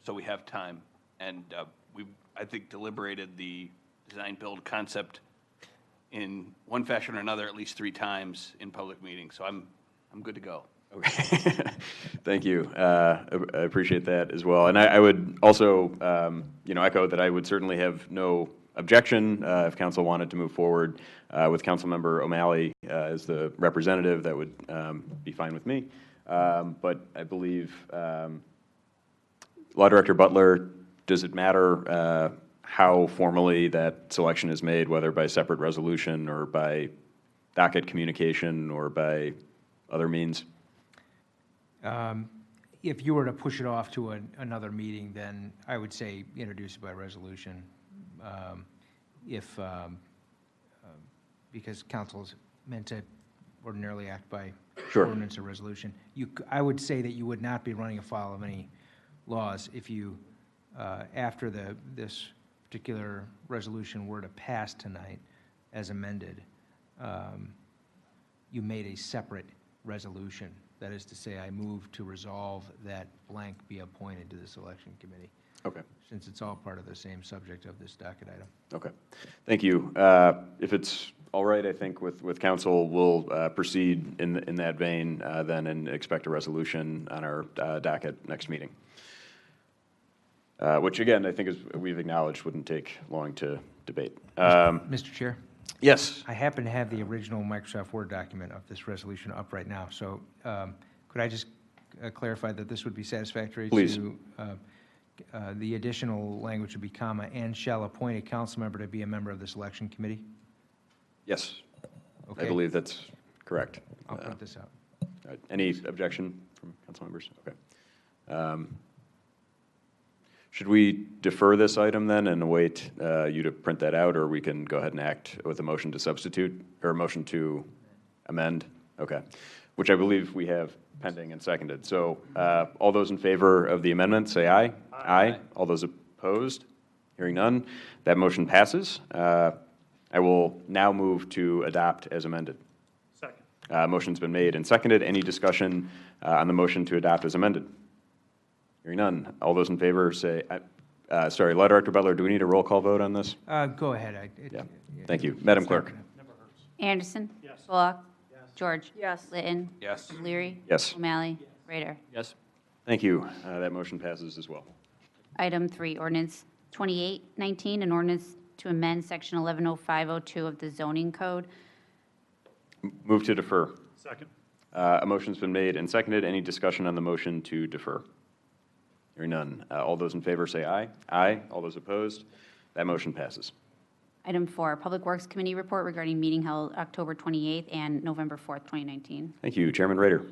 S16: So we have time. And we, I think, deliberated the design-build concept in one fashion or another at least 3 times in public meetings. So I'm good to go.
S1: Okay. Thank you. I appreciate that as well. And I would also, echo that I would certainly have no objection if council wanted to move forward with Councilmember O'Malley as the representative. That would be fine with me. But I believe Law Director Butler, does it matter how formally that selection is made, whether by separate resolution or by docket communication or by other means?
S14: If you were to push it off to another meeting, then I would say introduce it by resolution. Because council is meant to ordinarily act by
S1: Sure.
S14: ordinance or resolution. I would say that you would not be running afoul of any laws if you, after this particular resolution were to pass tonight as amended, you made a separate resolution. That is to say, I move to resolve that blank be appointed to the selection committee.
S1: Okay.
S14: Since it's all part of the same subject of this docket item.
S1: Okay. Thank you. If it's all right, I think with council, we'll proceed in that vein then and expect a resolution on our docket next meeting. Which again, I think as we've acknowledged, wouldn't take long to debate.
S14: Mr. Chair?
S1: Yes.
S14: I happen to have the original Microsoft Word document of this resolution up right now, so could I just clarify that this would be satisfactory?
S1: Please.
S14: To the additional language would be comma, and shall appoint a council member to be a member of the selection committee?
S1: Yes.
S14: Okay.
S1: I believe that's correct.
S14: I'll print this out.
S1: All right. Any objection from council members? Okay. Should we defer this item then and await you to print that out, or we can go ahead and act with a motion to substitute, or a motion to amend? Okay. Which I believe we have pending and seconded. So all those in favor of the amendment, say aye. Aye. All those opposed? Hearing none, that motion passes. I will now move to adopt as amended.
S5: Second.
S1: Motion's been made and seconded. Any discussion on the motion to adopt as amended? Hearing none. All those in favor say, sorry, Law Director Butler, do we need a roll call vote on this?
S14: Go ahead.
S1: Yeah. Thank you. Madam Clerk.
S2: Anderson.
S5: Yes.
S2: Bullock. George.
S7: Yes.
S2: Litton.
S16: Yes.
S2: Leary.
S1: Yes.
S2: O'Malley. Rader.
S12: Yes.
S1: Thank you. That motion passes as well.
S2: Item 3, ordinance 2819, an ordinance to amend section 110502 of the zoning code.
S1: Move to defer.
S5: Second.
S1: A motion's been made and seconded. Any discussion on the motion to defer? Hearing none. All those in favor say aye. Aye. All those opposed? That motion passes.
S2: Item 4, Public Works Committee report regarding meeting held October 28th and November 4th, 2019.
S1: Thank you. Chairman Rader.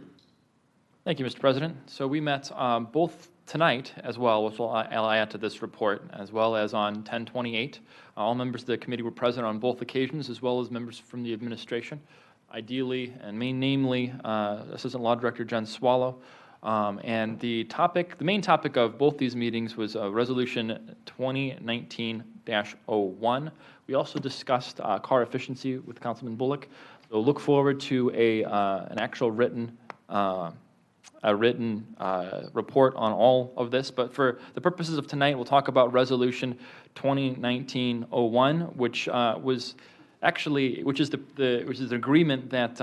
S12: Thank you, Mr. President. So we met both tonight as well, which I'll add to this report, as well as on 10/28. All members of the committee were present on both occasions, as well as members from the administration. Ideally, and namely, Assistant Law Director Jen Swallow. And the main topic of both these meetings was Resolution 2019-01. We also discussed car efficiency with Councilman Bullock. So look forward to an actual written report on all of this. But for the purposes of tonight, we'll talk about Resolution 2019-01, which is the agreement that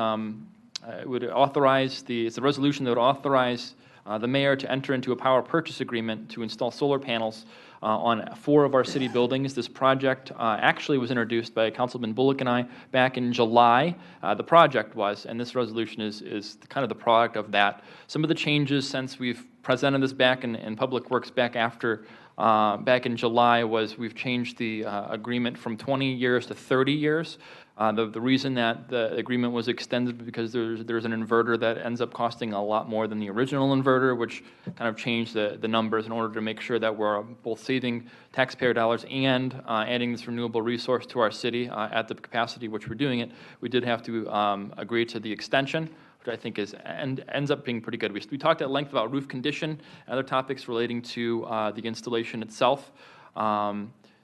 S12: would authorize it's a resolution that would authorize the mayor to enter into a power purchase agreement to install solar panels on 4 of our city buildings. This project actually was introduced by Councilman Bullock and I back in July. The project was, and this resolution is kind of the product of that. Some of the changes since we've presented this back in Public Works back in July was we've changed the agreement from 20 years to 30 years. The reason that the agreement was extended because there's an inverter that ends up costing a lot more than the original inverter, which kind of changed the numbers in order to make sure that we're both saving taxpayer dollars and adding this renewable resource to our city at the capacity which we're doing it. We did have to agree to the extension, which I think ends up being pretty good. We talked at length about roof condition and other topics relating to the installation itself.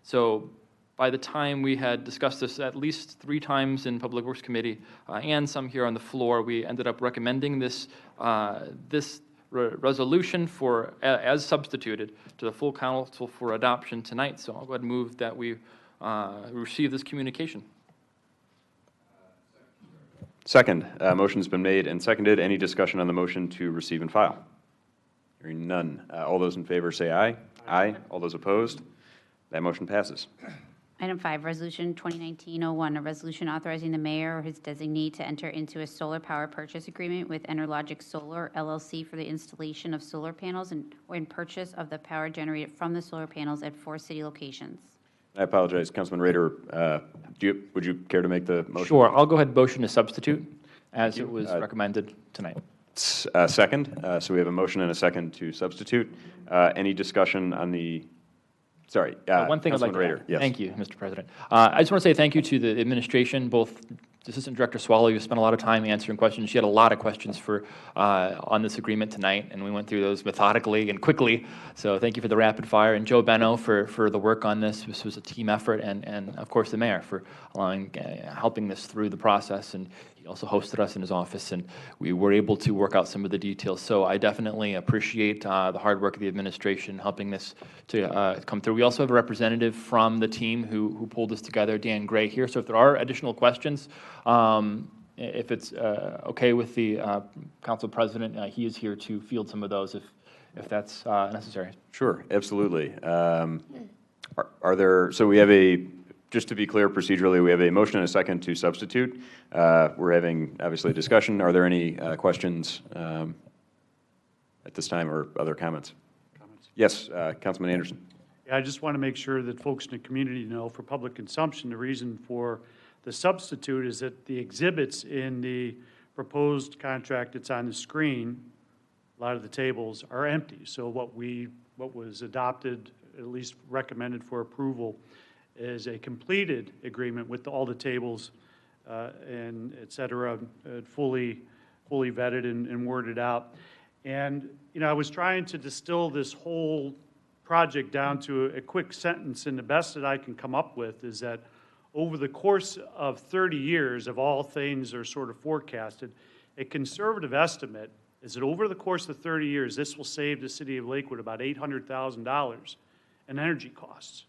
S12: So by the time we had discussed this at least 3 times in Public Works Committee and some here on the floor, we ended up recommending this resolution as substituted to the full council for adoption tonight. So I'll go ahead and move that we receive this communication.
S1: Second, motion's been made and seconded. Any discussion on the motion to receive and file? Hearing none. All those in favor say aye. Aye. All those opposed? That motion passes.
S2: Item 5, Resolution 2019-01, a resolution authorizing the mayor or his designee to enter into a solar power purchase agreement with Enerlogic Solar LLC for the installation of solar panels and purchase of the power generated from the solar panels at 4 city locations.
S1: I apologize, Councilman Rader. Would you care to make the motion?
S12: Sure. I'll go ahead and motion to substitute as it was recommended tonight.
S1: Second. So we have a motion and a second to substitute. Any discussion on the... Sorry.
S12: One thing I'd like to
S1: Rader.
S12: add.
S1: Yes.
S12: Thank you, Mr. President. I just want to say thank you to the administration, both Assistant Director Swallow, you spent a lot of time answering questions. She had a lot of questions on this agreement tonight, and we went through those methodically and quickly. So thank you for the rapid fire. And Joe Benno for the work on this. This was a team effort, and of course the mayor for helping this through the process. And he also hosted us in his office, and we were able to work out some of the details. So I definitely appreciate the hard work of the administration helping this to come through. We also have a representative from the team who pulled this together, Dan Gray, here. So if there are additional questions, if it's okay with the council president, he is here to field some of those if that's necessary.
S1: Sure, absolutely. Are there, so we have just to be clear procedurally, we have a motion and a second to substitute. We're having, obviously, a discussion. Are there any questions at this time or other comments? Yes, Councilman Anderson.
S5: Yeah, I just want to make sure that folks in the community know for public consumption, the reason for the substitute is that the exhibits in the proposed contract that's on the screen, a lot of the tables are empty. So what was adopted, at least recommended for approval, is a completed agreement with all the tables and et cetera, fully vetted and worded out. And, you know, I was trying to distill this whole project down to a quick sentence, and the best that I can come up with is that over the course of 30 years, of all things are sort of forecasted, a conservative estimate is that over the course of 30 years, this will save the city of Lakewood about $800,000 in energy costs.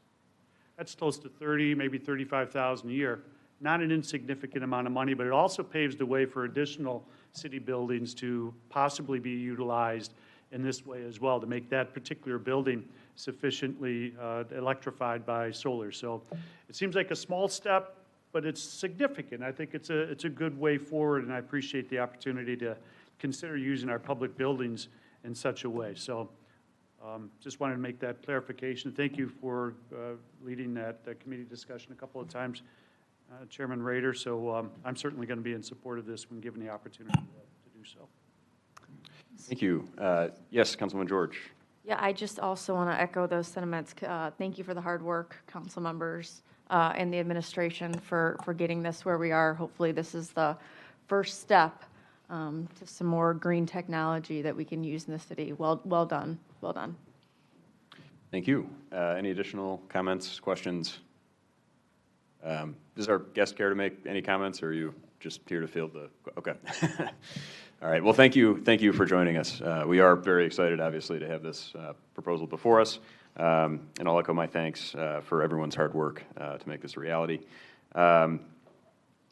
S5: That's close to $30,000, maybe $35,000 a year. Not an insignificant amount of money, but it also paves the way for additional city buildings to possibly be utilized in this way as well, to make that particular building sufficiently electrified by solar. So it seems like a small step, but it's significant. I think it's a good way forward, and I appreciate the opportunity to consider using our public buildings in such a way. So just wanted to make that clarification. Thank you for leading that committee discussion a couple of times, Chairman Rader. So I'm certainly going to be in support of this when given the opportunity to do so.
S1: Thank you. Yes, Councilman George.
S7: Yeah, I just also want to echo those sentiments. Thank you for the hard work, council members and the administration for getting this where we are. Hopefully this is the first step to some more green technology that we can use in the city. Well done. Well done.
S1: Thank you. Any additional comments, questions? Does our guest care to make any comments, or are you just here to field the, okay. All right, well, thank you for joining us. We are very excited, obviously, to have this proposal before us, and I'll echo my thanks for everyone's hard work to make this a reality.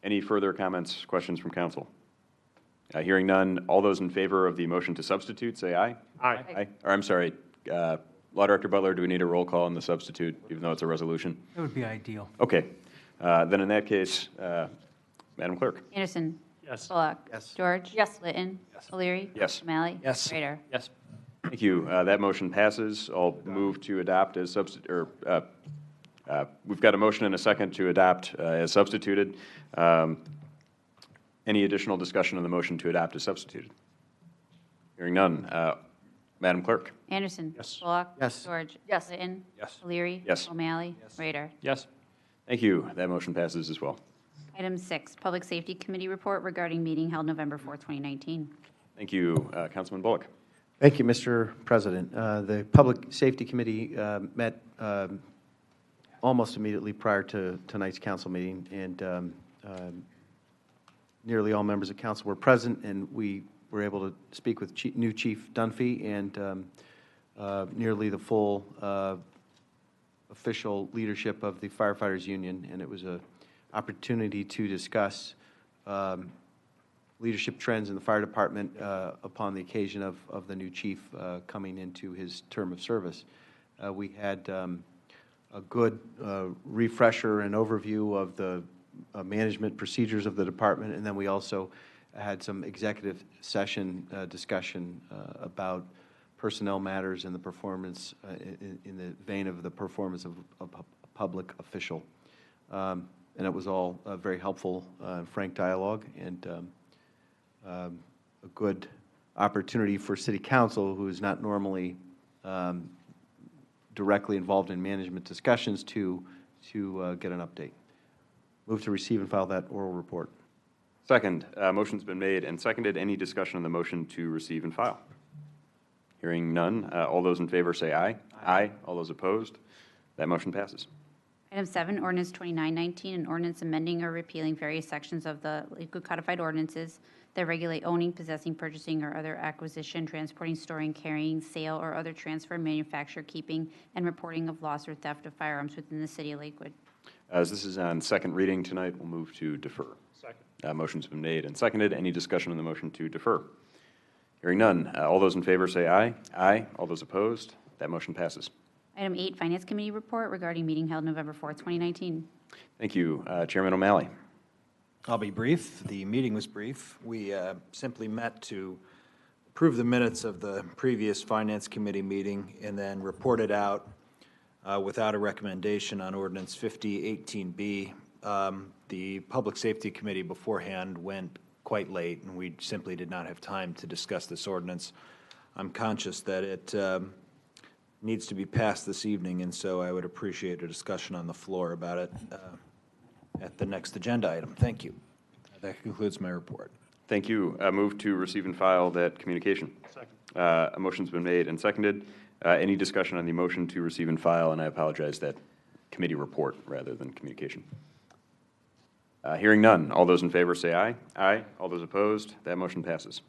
S1: Any further comments, questions from council? Hearing none, all those in favor of the motion to substitute, say aye.
S5: Aye.
S1: Aye. Or I'm sorry, Law Director Butler, do we need a roll call on the substitute, even though it's a resolution?
S17: That would be ideal.
S1: Okay. Then in that case, Madam Clerk.
S2: Anderson.
S5: Yes.
S2: Bullock.
S8: Yes.
S2: George. Yes. Litton. O'Leary.
S1: Yes.
S2: O'Malley.
S11: Yes.
S2: Rader.
S12: Yes.
S1: Thank you. That motion passes. I'll move to adopt as we've got a motion and a second to adopt as substituted. Any additional discussion on the motion to adopt as substituted? Hearing none. Madam Clerk.
S2: Anderson.
S5: Yes.
S2: Bullock.
S8: Yes.
S2: George. Yes. Litton.
S16: Yes.
S2: O'Leary.
S1: Yes.
S2: O'Malley. Rader.
S12: Yes.
S1: Thank you. That motion passes as well.
S2: Item 6, Public Safety Committee report regarding meeting held November 4, 2019.
S1: Thank you. Councilman Bullock.
S8: Thank you, Mr. President. The Public Safety Committee met almost immediately prior to tonight's council meeting, and nearly all members of council were present, and we were able to speak with new Chief Dunphy and nearly the full official leadership of the Firefighters Union, and it was an opportunity to discuss leadership trends in the fire department upon the occasion of the new chief coming into his term of service. We had a good refresher and overview of the management procedures of the department, and then we also had some executive session discussion about personnel matters and the performance in the vein of the performance of a public official. And it was all very helpful, frank dialogue, and a good opportunity for City Council, who is not normally directly involved in management discussions, to get an update. Move to receive and file that oral report.
S1: Second. Motion's been made and seconded. Any discussion on the motion to receive and file? Hearing none. All those in favor say aye. Aye. All those opposed? That motion passes.
S2: Item 7, Ordinance 2919, an ordinance amending or repealing various sections of the Lakewood Codified Ordinances that regulate owning, possessing, purchasing, or other acquisition, transporting, storing, carrying, sale, or other transfer, manufacture, keeping, and reporting of loss or theft of firearms within the city of Lakewood.
S1: As this is on second reading tonight, we'll move to defer.
S5: Second.
S1: Motion's been made and seconded. Any discussion on the motion to defer? Hearing none. All those in favor say aye. Aye. All those opposed? That motion passes.
S2: Item 8, Finance Committee report regarding meeting held November 4, 2019.
S1: Thank you. Chairman O'Malley.
S11: I'll be brief. The meeting was brief. We simply met to approve the minutes of the previous Finance Committee meeting and then reported out without a recommendation on Ordinance 5018B. The Public Safety Committee beforehand went quite late, and we simply did not have time to discuss this ordinance. I'm conscious that it needs to be passed this evening, and so I would appreciate a discussion on the floor about it at the next agenda item. Thank you. That concludes my report.
S1: Thank you. Move to receive and file that communication.
S5: Second.
S1: A motion's been made and seconded. Any discussion on the motion to receive and file? And I apologize, that committee report rather than communication. Hearing none. All those in favor say aye. Aye. All those opposed? That motion passes.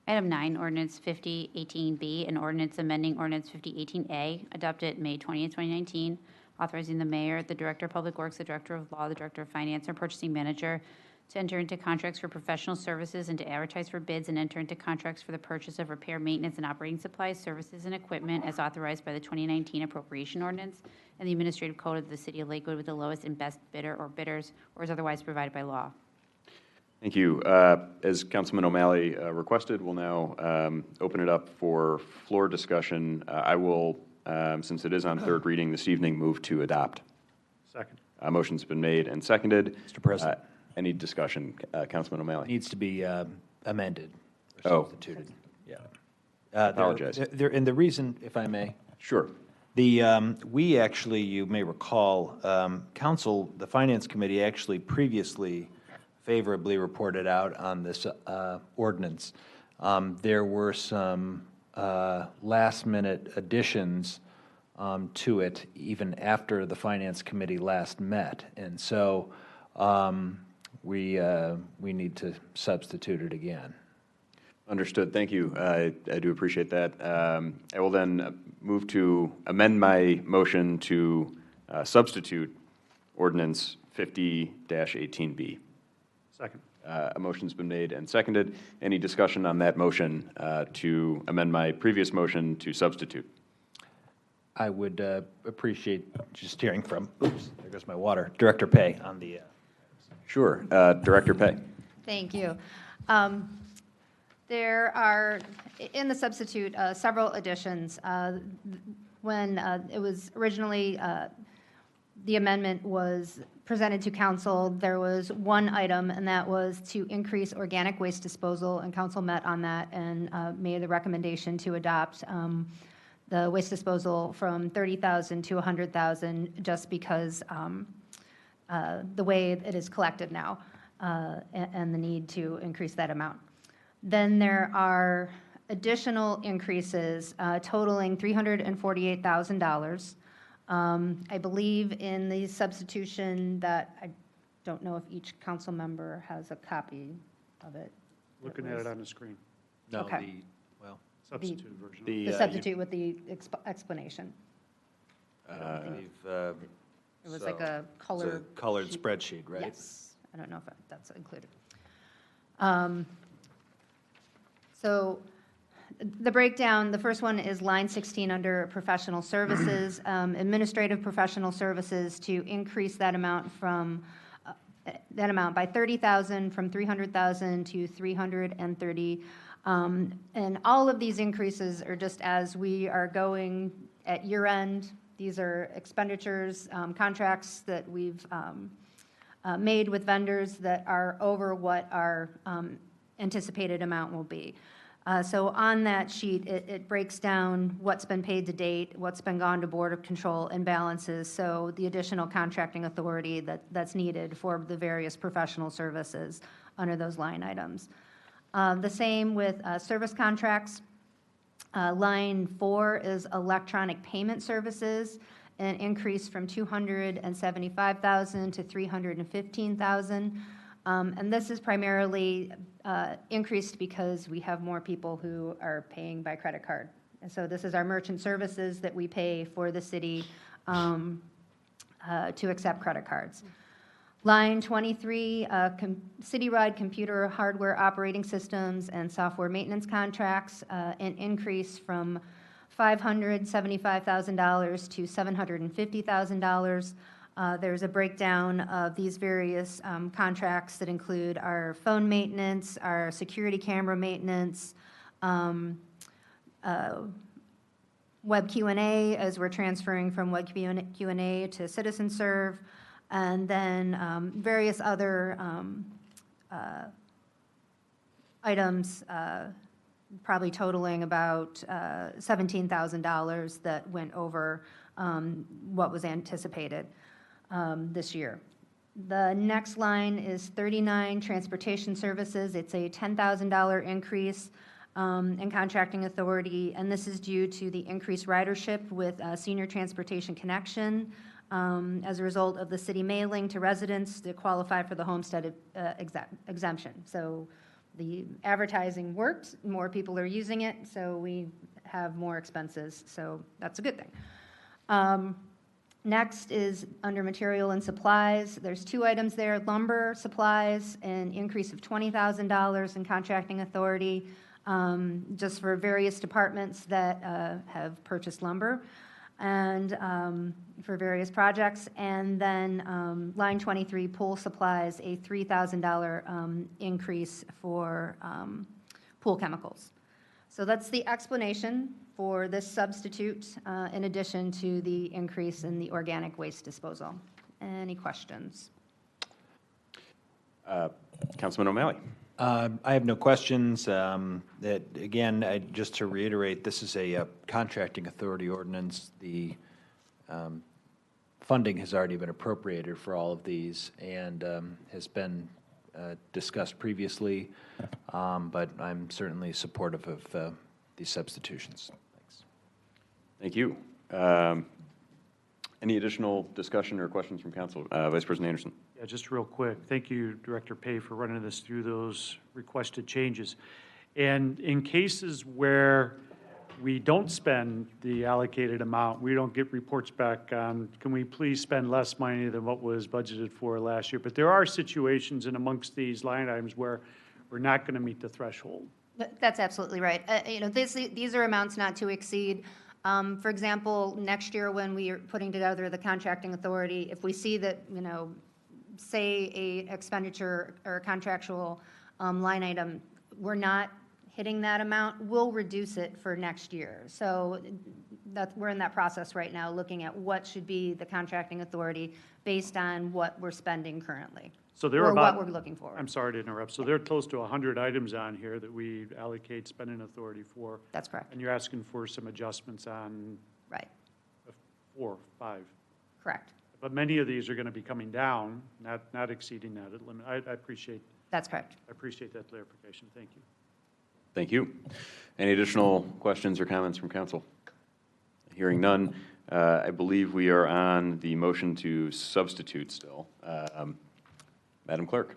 S2: Item 9, Ordinance 5018B, an ordinance amending Ordinance 5018A, adopted May 20, 2019, authorizing the mayor, the director of public works, the director of law, the director of finance, and purchasing manager to enter into contracts for professional services and to advertise for bids and enter into contracts for the purchase of repair, maintenance, and operating supplies, services, and equipment as authorized by the 2019 appropriation ordinance and the administrative code of the city of Lakewood with the lowest and best bidder or bidders or as otherwise provided by law.
S1: Thank you. As Councilman O'Malley requested, we'll now open it up for floor discussion. I will, since it is on third reading this evening, move to adopt.
S5: Second.
S1: Motion's been made and seconded.
S11: Mr. President.
S1: Any discussion? Councilman O'Malley.
S11: Needs to be amended or
S1: Oh.
S11: substituted. Yeah.
S1: Apologize.
S11: And the reason, if I may,
S1: Sure.
S11: we actually, you may recall, council, the Finance Committee actually previously favorably reported out on this ordinance. There were some last-minute additions to it even after the Finance Committee last met. And so we need to substitute it again.
S1: Understood. Thank you. I do appreciate that. I will then move to amend my motion to substitute ordinance 50-18B.
S5: Second.
S1: A motion's been made and seconded. Any discussion on that motion to amend my previous motion to substitute?
S11: I would appreciate just hearing from, oops, there goes my water, Director Pay on the.
S1: Sure. Director Pay.
S2: Thank you. There are, in the substitute, several additions. When it was originally, the amendment was presented to council, there was one item, and that was to increase organic waste disposal, and council met on that and made the recommendation to adopt the waste disposal from 30,000 to 100,000, just because the way it is collected now and the need to increase that amount. Then there are additional increases totaling $348,000. I believe in the substitution that, I don't know if each council member has a copy of it.
S5: Looking at it on the screen.
S11: No,
S2: Okay.
S5: Substitute version.
S2: The substitute with the explanation.
S11: I believe,
S2: It was like a
S11: it's
S2: color.
S11: colored spreadsheet, right?
S2: Yes. I don't know if that's included. So the breakdown, the first one is line 16 under professional services, administrative professional services, to increase that amount from, by 30,000, from 300,000 to 330. And all of these increases are just as we are going at year end. These are expenditures, contracts that we've made with vendors that are over what our anticipated amount will be. So on that sheet, it breaks down what's been paid to date, what's been gone to Board of Control, and balances, so the additional contracting authority that's needed for the various professional services under those line items. The same with service contracts. Line 4 is electronic payment services, an increase from 275,000 to 315,000. And this is primarily increased because we have more people who are paying by credit card. And so this is our merchant services that we pay for the city to accept credit cards. Line 23, citywide computer hardware operating systems and software maintenance contracts, an increase from $575,000 to $750,000. There's a breakdown of these various contracts that include our phone maintenance, our security camera maintenance, web Q&A, as we're transferring from web Q&A to CitizenServe, and then various other items, probably totaling about $17,000 that went over what was anticipated this year. The next line is 39, transportation services. It's a $10,000 increase in contracting authority, and this is due to the increased ridership with Senior Transportation Connection as a result of the city mailing to residents to qualify for the homestead exemption. So the advertising worked, more people are using it, so we have more expenses, so that's a good thing. Next is under material and supplies. There's two items there, lumber supplies, an increase of $20,000 in contracting authority, just for various departments that have purchased lumber, and for various projects. And then line 23, pool supplies, a $3,000 increase for pool chemicals. So that's the explanation for this substitute, in addition to the increase in the organic waste disposal. Any questions?
S1: Councilman O'Malley.
S11: I have no questions. That, again, just to reiterate, this is a contracting authority ordinance. The funding has already been appropriated for all of these and has been discussed previously, but I'm certainly supportive of these substitutions. Thanks.
S1: Thank you. Any additional discussion or questions from council? Vice President Anderson.
S5: Yeah, just real quick. Thank you, Director Pay, for running us through those requested changes. And in cases where we don't spend the allocated amount, we don't get reports back on, can we please spend less money than what was budgeted for last year? But there are situations in amongst these line items where we're not going to meet the threshold.
S17: That's absolutely right. These are amounts not to exceed. For example, next year when we are putting together the contracting authority, if we see that, say a expenditure or a contractual line item, we're not hitting that amount, we'll reduce it for next year. So we're in that process right now, looking at what should be the contracting authority based on what we're spending currently.
S5: So they're
S17: or
S5: about,
S17: what we're looking for.
S5: I'm sorry to interrupt. So there are close to 100 items on here that we allocate spending authority for.
S17: That's correct.
S5: And you're asking for some adjustments on
S17: Right.
S5: 4, 5.
S17: Correct.
S5: But many of these are going to be coming down, not exceeding that limit. I appreciate.
S17: That's correct.
S5: I appreciate that clarification. Thank you.
S1: Thank you. Any additional questions or comments from council? Hearing none, I believe we are on the motion to substitute still. Madam Clerk?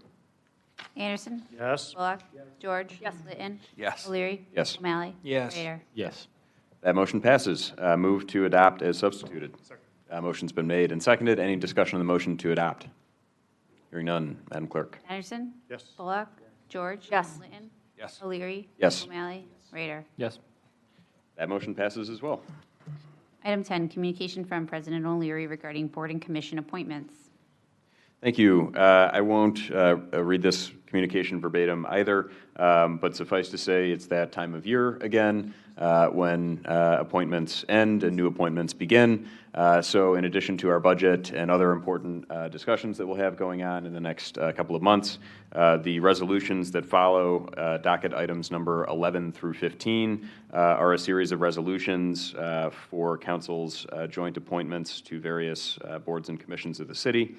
S2: Anderson?
S5: Yes.
S2: Bullock? George? Yes. Litton?
S16: Yes.
S2: O'Leary?
S1: Yes.
S2: O'Malley?
S11: Yes.
S2: Rader?
S12: Yes.
S1: That motion passes. Move to adopt as substituted. Motion's been made and seconded. Any discussion on the motion to adopt? Hearing none, Madam Clerk?
S2: Anderson?
S5: Yes.
S2: Bullock? George?
S7: Yes.
S2: Litton?
S16: Yes.
S2: O'Leary?
S1: Yes.
S2: O'Malley? Rader?
S12: Yes.
S1: That motion passes as well.
S2: Item 10, communication from President O'Leary regarding board and commission appointments.
S1: Thank you. I won't read this communication verbatim either, but suffice to say, it's that time of year again when appointments end and new appointments begin. So in addition to our budget and other important discussions that we'll have going on in the next couple of months, the resolutions that follow docket items number 11 through 15 are a series of resolutions for council's joint appointments to various boards and commissions of the city.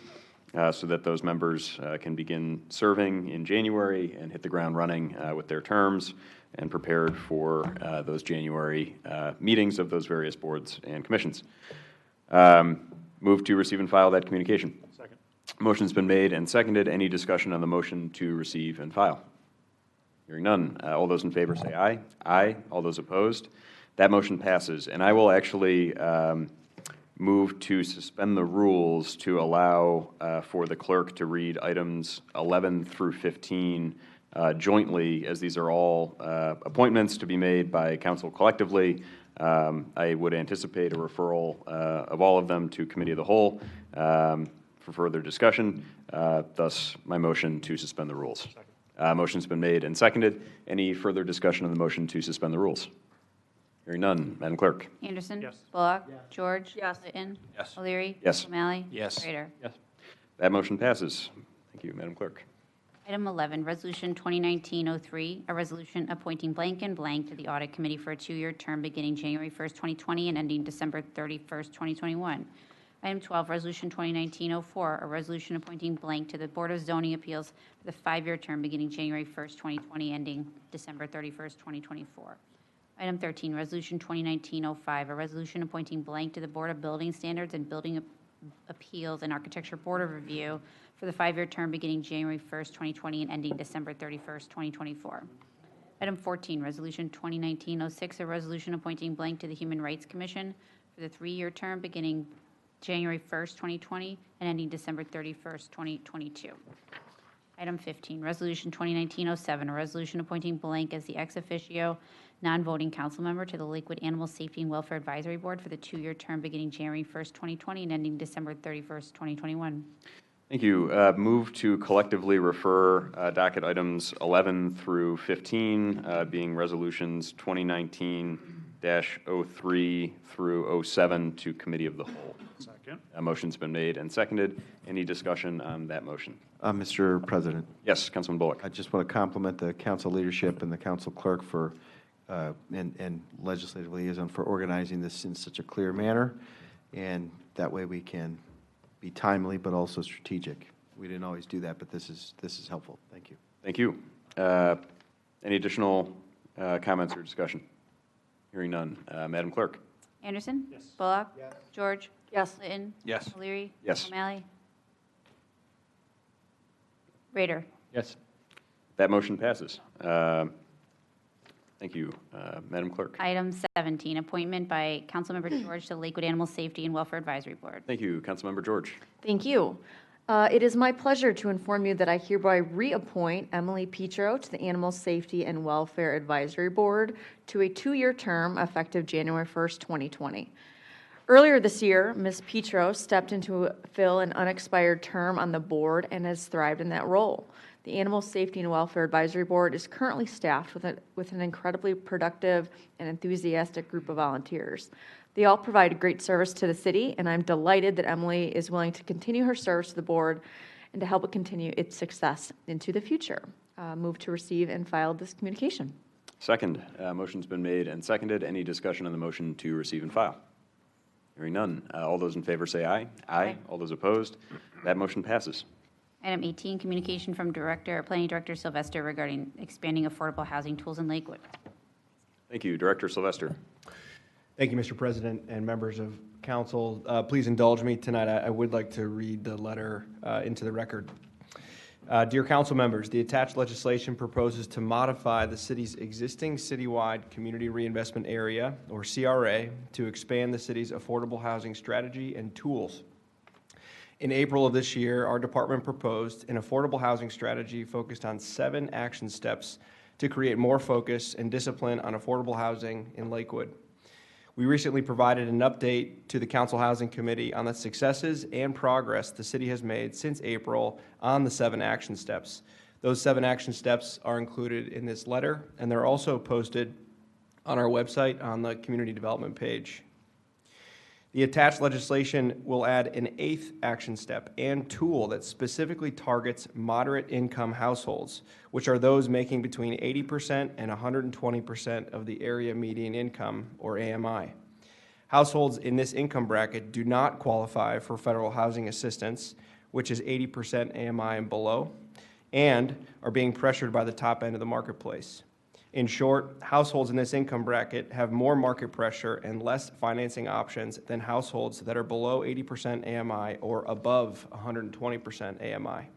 S1: So that those members can begin serving in January and hit the ground running with their terms and prepared for those January meetings of those various boards and commissions. Move to receive and file that communication.
S5: Second.
S1: Motion's been made and seconded. Any discussion on the motion to receive and file? Hearing none. All those in favor say aye. Aye. All those opposed? That motion passes. And I will actually move to suspend the rules to allow for the clerk to read items 11 through 15 jointly, as these are all appointments to be made by council collectively. I would anticipate a referral of all of them to committee of the whole for further discussion. Thus, my motion to suspend the rules. Motion's been made and seconded. Any further discussion on the motion to suspend the rules? Hearing none. Madam Clerk?
S2: Anderson?
S5: Yes.
S2: Bullock? George?
S7: Yes.
S2: Litton?
S16: Yes.
S2: O'Leary?
S1: Yes.
S2: O'Malley?
S11: Yes.
S2: Rader?
S12: Yes.
S1: That motion passes. Thank you, Madam Clerk.
S2: Item 11, Resolution 2019-03, a resolution appointing blank and blank to the Audit Committee for a 2-year term beginning January 1st, 2020 and ending December 31st, 2021. Item 12, Resolution 2019-04, a resolution appointing blank to the Board of Zoning Appeals for the 5-year term beginning January 1st, 2020, ending December 31st, 2024. Item 13, Resolution 2019-05, a resolution appointing blank to the Board of Building Standards and Building Appeals and Architecture Board of Review for the 5-year term beginning January 1st, 2020 and ending December 31st, 2024. Item 14, Resolution 2019-06, a resolution appointing blank to the Human Rights Commission for the 3-year term beginning January 1st, 2020 and ending December 31st, 2022. Item 15, Resolution 2019-07, a resolution appointing blank as the ex officio non-voting council member to the Lakewood Animal Safety and Welfare Advisory Board for the 2-year term beginning January 1st, 2020 and ending December 31st, 2021.
S1: Thank you. Move to collectively refer docket items 11 through 15, being resolutions 2019-03 through 07 to Committee of the Whole.
S5: Second.
S1: A motion's been made and seconded. Any discussion on that motion?
S8: Mr. President,
S1: Yes, Councilman Bullock.
S8: I just want to compliment the council leadership and the council clerk for, and legislative liaison for organizing this in such a clear manner. And that way we can be timely but also strategic. We didn't always do that, but this is helpful. Thank you.
S1: Thank you. Any additional comments or discussion? Hearing none. Madam Clerk?
S2: Anderson?
S5: Yes.
S2: Bullock? George?
S7: Yes.
S2: Litton.
S16: Yes.
S2: O'Leary.
S1: Yes.
S2: O'Malley. Rader.
S12: Yes.
S1: That motion passes. Thank you, Madam Clerk.
S2: Item 17, appointment by Councilmember George to Lakewood Animal Safety and Welfare Advisory Board.
S1: Thank you, Councilmember George.
S7: Thank you. It is my pleasure to inform you that I hereby reappoint Emily Petro to the Animal Safety and Welfare Advisory Board to a 2-year term effective January 1st, 2020. Earlier this year, Ms. Petro stepped in to fill an unexpired term on the board and has thrived in that role. The Animal Safety and Welfare Advisory Board is currently staffed with an incredibly productive and enthusiastic group of volunteers. They all provide great service to the city, and I'm delighted that Emily is willing to continue her service to the board and to help it continue its success into the future. Move to receive and file this communication.
S1: Second, motion's been made and seconded. Any discussion on the motion to receive and file? Hearing none. All those in favor say aye. Aye. All those opposed? That motion passes.
S2: Item 18, communication from Planning Director Sylvester regarding expanding affordable housing tools in Lakewood.
S1: Thank you, Director Sylvester.
S15: Thank you, Mr. President and members of council. Please indulge me tonight. I would like to read the letter into the record. Dear council members, the attached legislation proposes to modify the city's existing citywide community reinvestment area, or CRA, to expand the city's affordable housing strategy and tools. In April of this year, our department proposed an affordable housing strategy focused on 7 action steps to create more focus and discipline on affordable housing in Lakewood. We recently provided an update to the Council Housing Committee on the successes and progress the city has made since April on the 7 action steps. Those 7 action steps are included in this letter, and they're also posted on our website on the community development page. The attached legislation will add an 8th action step and tool that specifically targets moderate income households, which are those making between 80% and 120% of the area median income, or AMI. Households in this income bracket do not qualify for federal housing assistance, which is 80% AMI and below, and are being pressured by the top end of the marketplace. In short, households in this income bracket have more market pressure and less financing options than households that are below 80% AMI or above 120% AMI.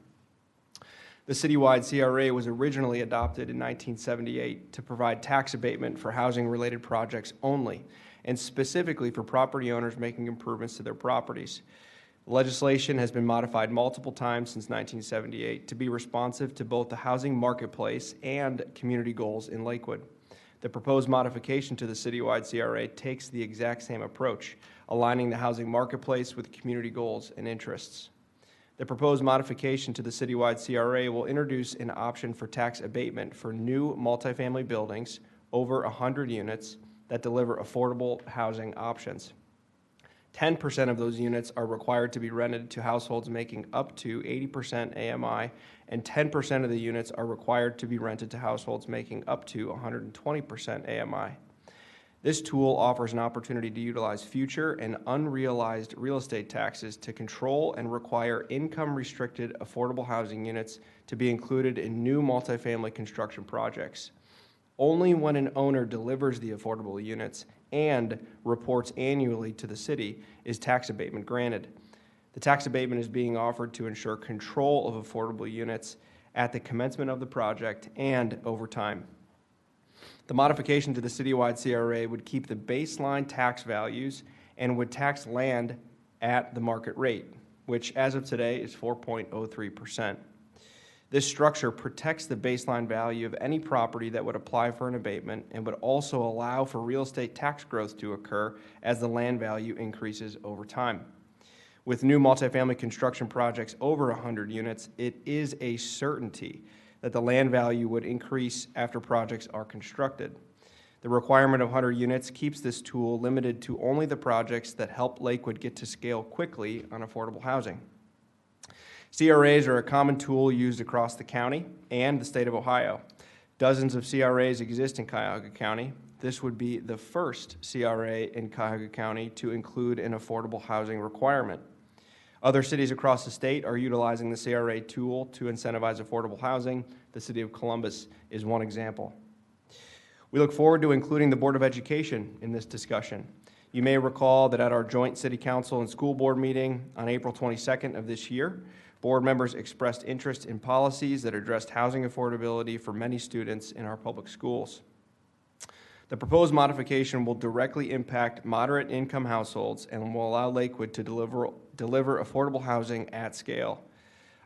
S15: The citywide CRA was originally adopted in 1978 to provide tax abatement for housing-related projects only, and specifically for property owners making improvements to their properties. The legislation has been modified multiple times since 1978 to be responsive to both the housing marketplace and community goals in Lakewood. The proposed modification to the citywide CRA takes the exact same approach, aligning the housing marketplace with community goals and interests. The proposed modification to the citywide CRA will introduce an option for tax abatement for new multifamily buildings over 100 units that deliver affordable housing options. 10% of those units are required to be rented to households making up to 80% AMI, and 10% of the units are required to be rented to households making up to 120% AMI. This tool offers an opportunity to utilize future and unrealized real estate taxes to control and require income-restricted affordable housing units to be included in new multifamily construction projects. Only when an owner delivers the affordable units and reports annually to the city is tax abatement granted. The tax abatement is being offered to ensure control of affordable units at the commencement of the project and over time. The modification to the citywide CRA would keep the baseline tax values and would tax land at the market rate, which as of today is 4.03%. This structure protects the baseline value of any property that would apply for an abatement and would also allow for real estate tax growth to occur as the land value increases over time. With new multifamily construction projects over 100 units, it is a certainty that the land value would increase after projects are constructed. The requirement of 100 units keeps this tool limited to only the projects that help Lakewood get to scale quickly on affordable housing. CRAs are a common tool used across the county and the state of Ohio. Dozens of CRAs exist in Cuyahoga County. This would be the first CRA in Cuyahoga County to include an affordable housing requirement. Other cities across the state are utilizing the CRA tool to incentivize affordable housing. The city of Columbus is one example. We look forward to including the Board of Education in this discussion. You may recall that at our joint city council and school board meeting on April 22nd of this year, board members expressed interest in policies that addressed housing affordability for many students in our public schools. The proposed modification will directly impact moderate income households and will allow Lakewood to deliver affordable housing at scale.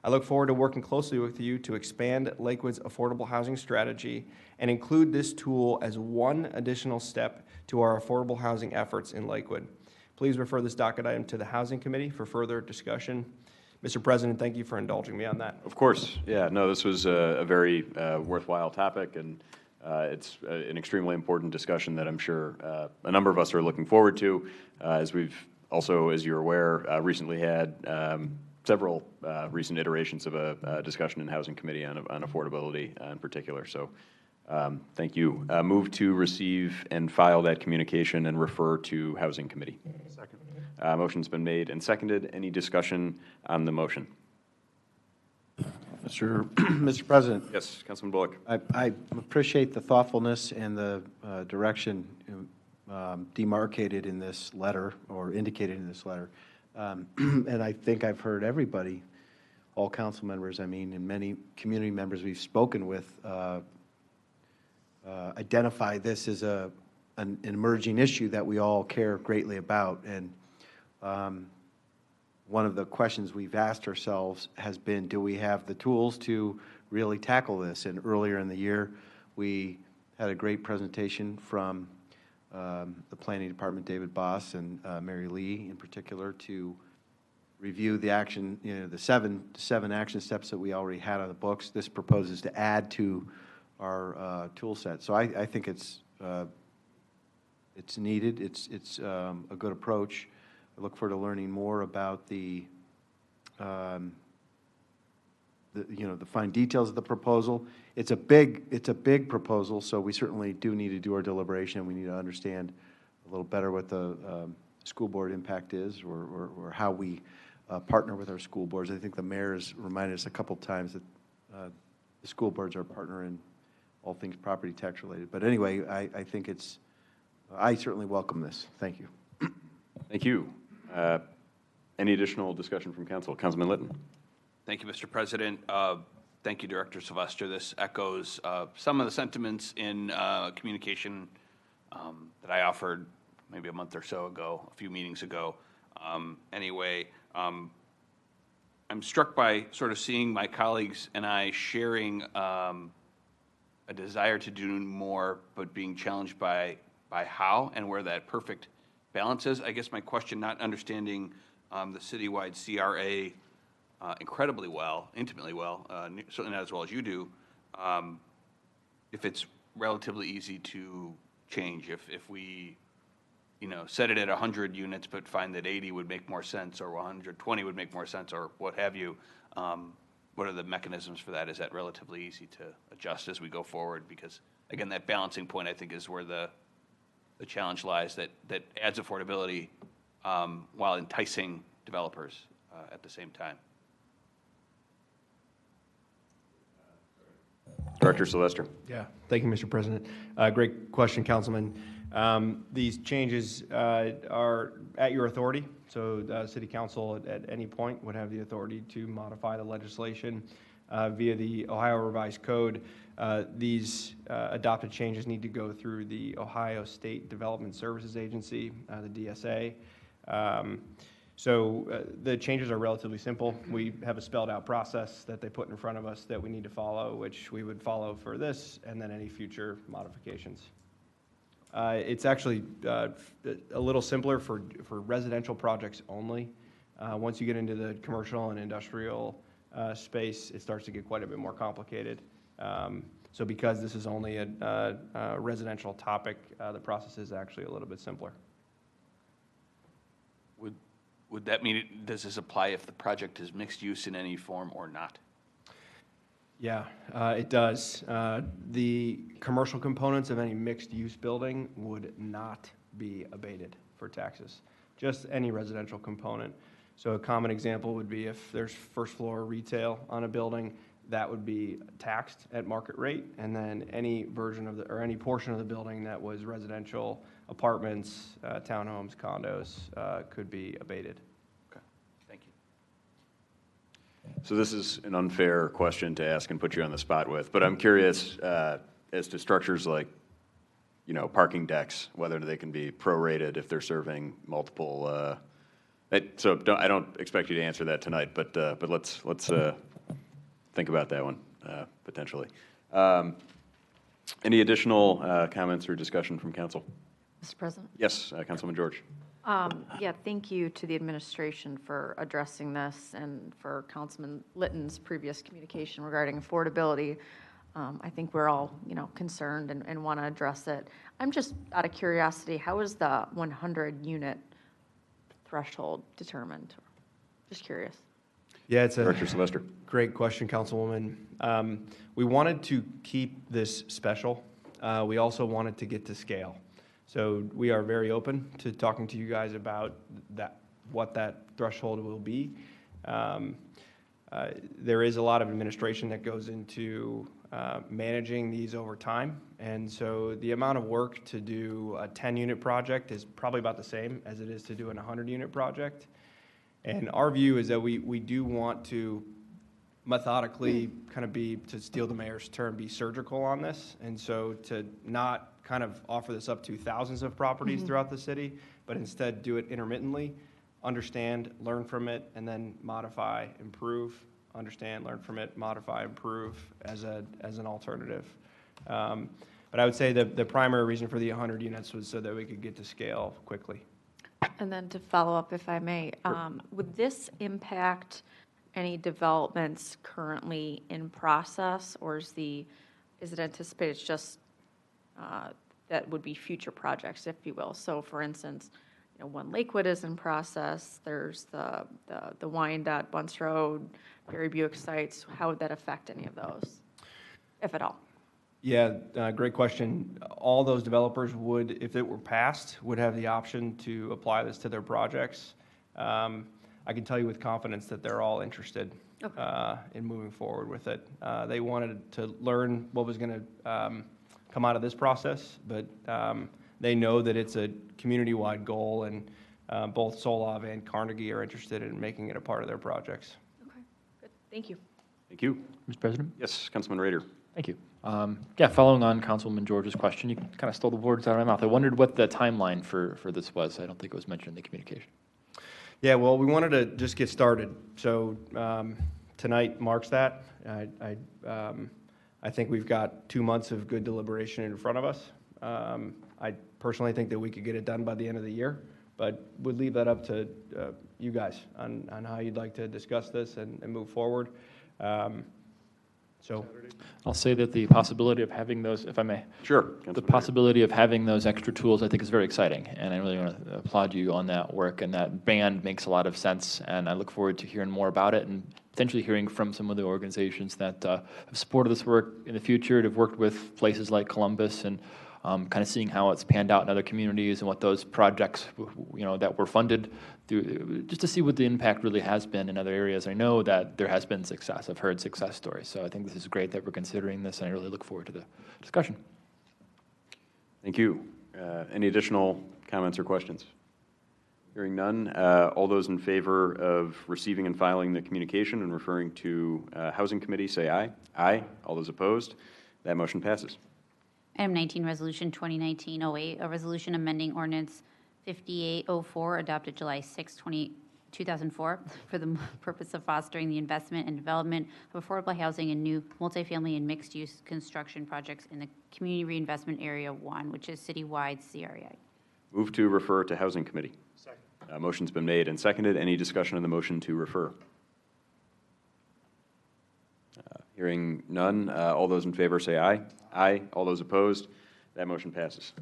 S15: I look forward to working closely with you to expand Lakewood's affordable housing strategy and include this tool as one additional step to our affordable housing efforts in Lakewood. Please refer this docket item to the Housing Committee for further discussion. Mr. President, thank you for indulging me on that.
S1: Of course. Yeah, no, this was a very worthwhile topic, and it's an extremely important discussion that I'm sure a number of us are looking forward to, as we've also, as you're aware, recently had several recent iterations of a discussion in Housing Committee on affordability in particular. So thank you. Move to receive and file that communication and refer to Housing Committee.
S5: Second.
S1: Motion's been made and seconded. Any discussion on the motion?
S8: Mr. President.
S1: Yes, Councilman Bullock.
S8: I appreciate the thoughtfulness and the direction demarcated in this letter, or indicated in this letter. And I think I've heard everybody, all council members, I mean, and many community members we've spoken with, identify this as an emerging issue that we all care greatly about. And one of the questions we've asked ourselves has been, do we have the tools to really tackle this? And earlier in the year, we had a great presentation from the Planning Department, David Boss and Mary Lee in particular, to review the action, the seven action steps that we already had on the books. This proposes to add to our tool set. So I think it's needed. It's a good approach. I look forward to learning more about the fine details of the proposal. It's a big proposal, so we certainly do need to do our deliberation. We need to understand a little better what the school board impact is, or how we partner with our school boards. I think the mayor has reminded us a couple times that the school boards are a partner in all things property tax related. But anyway, I think I certainly welcome this. Thank you.
S1: Thank you. Any additional discussion from council? Councilman Litton.
S16: Thank you, Mr. President. Thank you, Director Sylvester. This echoes some of the sentiments in communication that I offered maybe a month or so ago, a few meetings ago. Anyway, I'm struck by sort of seeing my colleagues and I sharing a desire to do more, but being challenged by how and where that perfect balance is. I guess my question, not understanding the citywide CRA incredibly well, intimately well, certainly not as well as you do, if it's relatively easy to change. If we, set it at 100 units, but find that 80 would make more sense, or 120 would make more sense, or what have you, what are the mechanisms for that? Is that relatively easy to adjust as we go forward? Because, again, that balancing point, I think, is where the challenge lies, that adds affordability while enticing developers at the same time.
S1: Director Sylvester.
S15: Yeah, thank you, Mr. President. Great question, Councilman. These changes are at your authority, so City Council at any point would have the authority to modify the legislation via the Ohio Revised Code. These adopted changes need to go through the Ohio State Development Services Agency, the DSA. So the changes are relatively simple. We have a spelled out process that they put in front of us that we need to follow, which we would follow for this and then any future modifications. It's actually a little simpler for residential projects only. Once you get into the commercial and industrial space, it starts to get quite a bit more complicated. So because this is only a residential topic, the process is actually a little bit simpler.
S16: Would that mean, does this apply if the project is mixed use in any form or not?
S15: Yeah, it does. The commercial components of any mixed-use building would not be abated for taxes, just any residential component. So a common example would be if there's first-floor retail on a building, that would be taxed at market rate, and then any version of or any portion of the building that was residential apartments, townhomes, condos could be abated.
S16: Thank you.
S1: So this is an unfair question to ask and put you on the spot with, but I'm curious as to structures like, parking decks, whether they can be prorated if they're serving multiple. I don't expect you to answer that tonight, but let's think about that one potentially. Any additional comments or discussion from council?
S18: Mr. President?
S1: Yes, Councilman George.
S7: Yeah, thank you to the administration for addressing this and for Councilman Litton's previous communication regarding affordability. I think we're all, concerned and want to address it. I'm just out of curiosity, how is the 100-unit threshold determined? Just curious.
S15: Yeah, it's a
S1: Director Sylvester.
S15: Great question, Councilwoman. We wanted to keep this special. We also wanted to get to scale. So we are very open to talking to you guys about what that threshold will be. There is a lot of administration that goes into managing these over time. And so the amount of work to do a 10-unit project is probably about the same as it is to do a 100-unit project. And our view is that we do want to methodically kind of to steal the mayor's term, be surgical on this. And so to not kind of offer this up to thousands of properties throughout the city, but instead do it intermittently, understand, learn from it, and then modify, improve, understand, learn from it, modify, improve as an alternative. But I would say the primary reason for the 100 units was so that we could get to scale quickly.
S7: And then to follow up, if I may, would this impact any developments currently in process, or is it anticipated just that would be future projects, if you will? So, for instance, One Lakewood is in process. There's the Wyandotte, Bunce Road, Perry Buick sites. How would that affect any of those, if at all?
S15: Yeah, great question. All those developers would, if it were passed, would have the option to apply this to their projects. I can tell you with confidence that they're all interested in moving forward with it. They wanted to learn what was going to come out of this process, but they know that it's a community-wide goal, and both Solov and Carnegie are interested in making it a part of their projects.
S7: Okay, good. Thank you.
S1: Thank you.
S12: Mr. President?
S1: Yes, Councilman Rader.
S12: Thank you. Yeah, following on Councilman George's question, you kind of stole the words out of my mouth. I wondered what the timeline for this was. I don't think it was mentioned in the communication.
S15: Yeah, well, we wanted to just get started. So tonight marks that. I think we've got 2 months of good deliberation in front of us. I personally think that we could get it done by the end of the year, but would leave that up to you guys on how you'd like to discuss this and move forward. So
S12: I'll say that the possibility of having those, if I may.
S1: Sure.
S12: The possibility of having those extra tools, I think, is very exciting, and I really want to applaud you on that work, and that band makes a lot of sense, and I look forward to hearing more about it and potentially hearing from some of the organizations that have supported this work in the future, that have worked with places like Columbus, and kind of seeing how it's panned out in other communities and what those projects, that were funded through, just to see what the impact really has been in other areas. I know that there has been success. I've heard success stories. So I think this is great that we're considering this, and I really look forward to the discussion.
S1: Thank you. Any additional comments or questions? Hearing none, all those in favor of receiving and filing the communication and referring to Housing Committee, say aye. Aye. All those opposed? That motion passes.
S2: Item 19, Resolution 2019-08, a resolution amending ordinance 5804, adopted July 6, 2004, for the purpose of fostering the investment and development of affordable housing and new multifamily and mixed-use construction projects in the Community Reinvestment Area 1, which is citywide CREA.
S1: Move to refer to Housing Committee.
S5: Second.
S1: Motion's been made and seconded. Any discussion on the motion to refer? Hearing none, all those in favor say aye. Aye. All those opposed? That motion passes.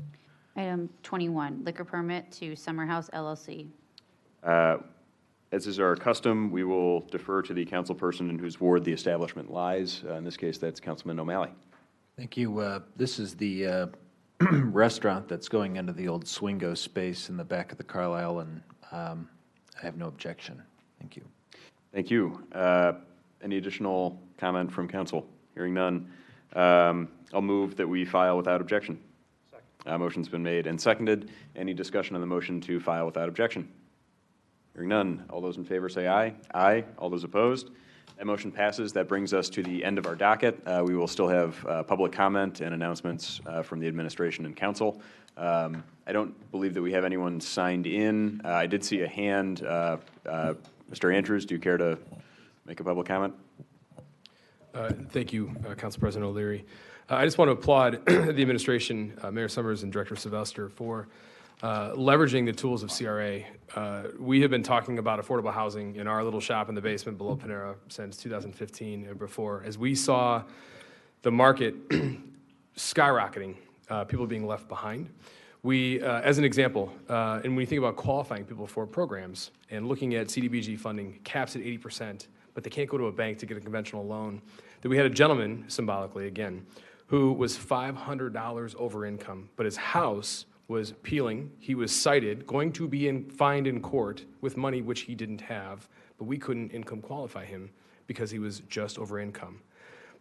S2: Item 21, liquor permit to Summer House LLC.
S1: As is our custom, we will defer to the councilperson in whose ward the establishment lies. In this case, that's Councilman O'Malley.
S11: Thank you. This is the restaurant that's going into the old Swingo space in the back of the Carlisle, and I have no objection. Thank you.
S1: Thank you. Any additional comment from council? Hearing none, I'll move that we file without objection.
S5: Second.
S1: Motion's been made and seconded. Any discussion on the motion to file without objection? Hearing none. All those in favor say aye. Aye. All those opposed? That motion passes. That brings us to the end of our docket. We will still have public comment and announcements from the administration and council. I don't believe that we have anyone signed in. I did see a hand. Mr. Andrews, do you care to make a public comment?
S9: Thank you, Council President O'Leary. I just want to applaud the administration, Mayor Summers and Director Sylvester, for leveraging the tools of CRA. We have been talking about affordable housing in our little shop in the basement below Panera since 2015 and before. As we saw the market skyrocketing, people being left behind, we, as an example, and when you think about qualifying people for programs and looking at CDBG funding caps at 80%, but they can't go to a bank to get a conventional loan, that we had a gentleman, symbolically again, who was $500 over income, but his house was peeling. He was cited, going to be fined in court with money which he didn't have, but we couldn't income qualify him because he was just over income.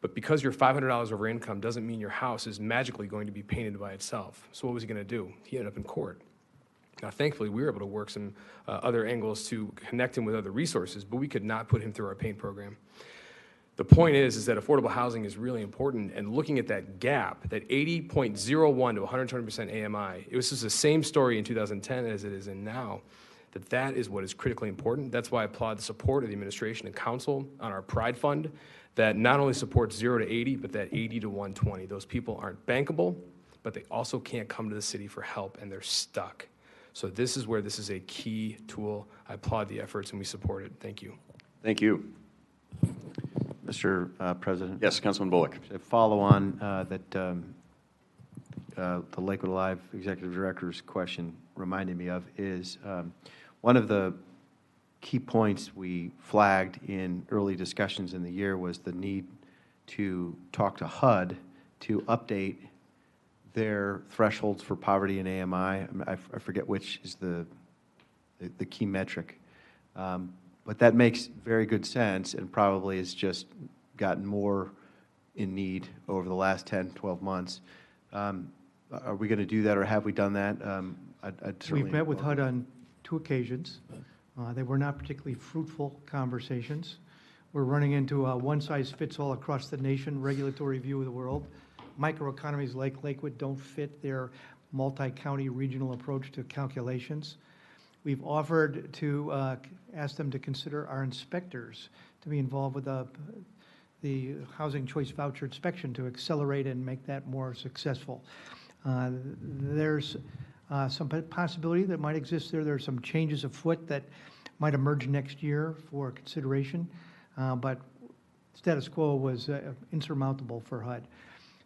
S9: But because you're $500 over income doesn't mean your house is magically going to be painted by itself. So what was he going to do? He ended up in court. Now, thankfully, we were able to work some other angles to connect him with other resources, but we could not put him through our paint program. The point is that affordable housing is really important, and looking at that gap, that 80.01 to 120% AMI, it was just the same story in 2010 as it is in now, that is what is critically important. That's why I applaud the support of the administration and council on our Pride Fund that not only supports 0 to 80, but that 80 to 120. Those people aren't bankable, but they also can't come to the city for help, and they're stuck. So this is where this is a key tool. I applaud the efforts, and we support it. Thank you.
S1: Thank you.
S8: Mr. President?
S1: Yes, Councilman Bullock.
S8: A follow-on that the Lakewood Alive Executive Director's question reminded me of is one of the key points we flagged in early discussions in the year was the need to talk to HUD to update their thresholds for poverty and AMI. I forget which is the key metric. But that makes very good sense and probably has just gotten more in need over the last 10, 12 months. Are we going to do that, or have we done that? I'd certainly
S6: We've met with HUD on 2 occasions. They were not particularly fruitful conversations. We're running into a one-size-fits-all across the nation regulatory view of the world. Microeconomies like Lakewood don't fit their multi-county regional approach to calculations. We've offered to ask them to consider our inspectors to be involved with the Housing Choice Voucher inspection to accelerate and make that more successful. There's some possibility that might exist there. There are some changes afoot that might emerge next year for consideration, but status quo was insurmountable for HUD.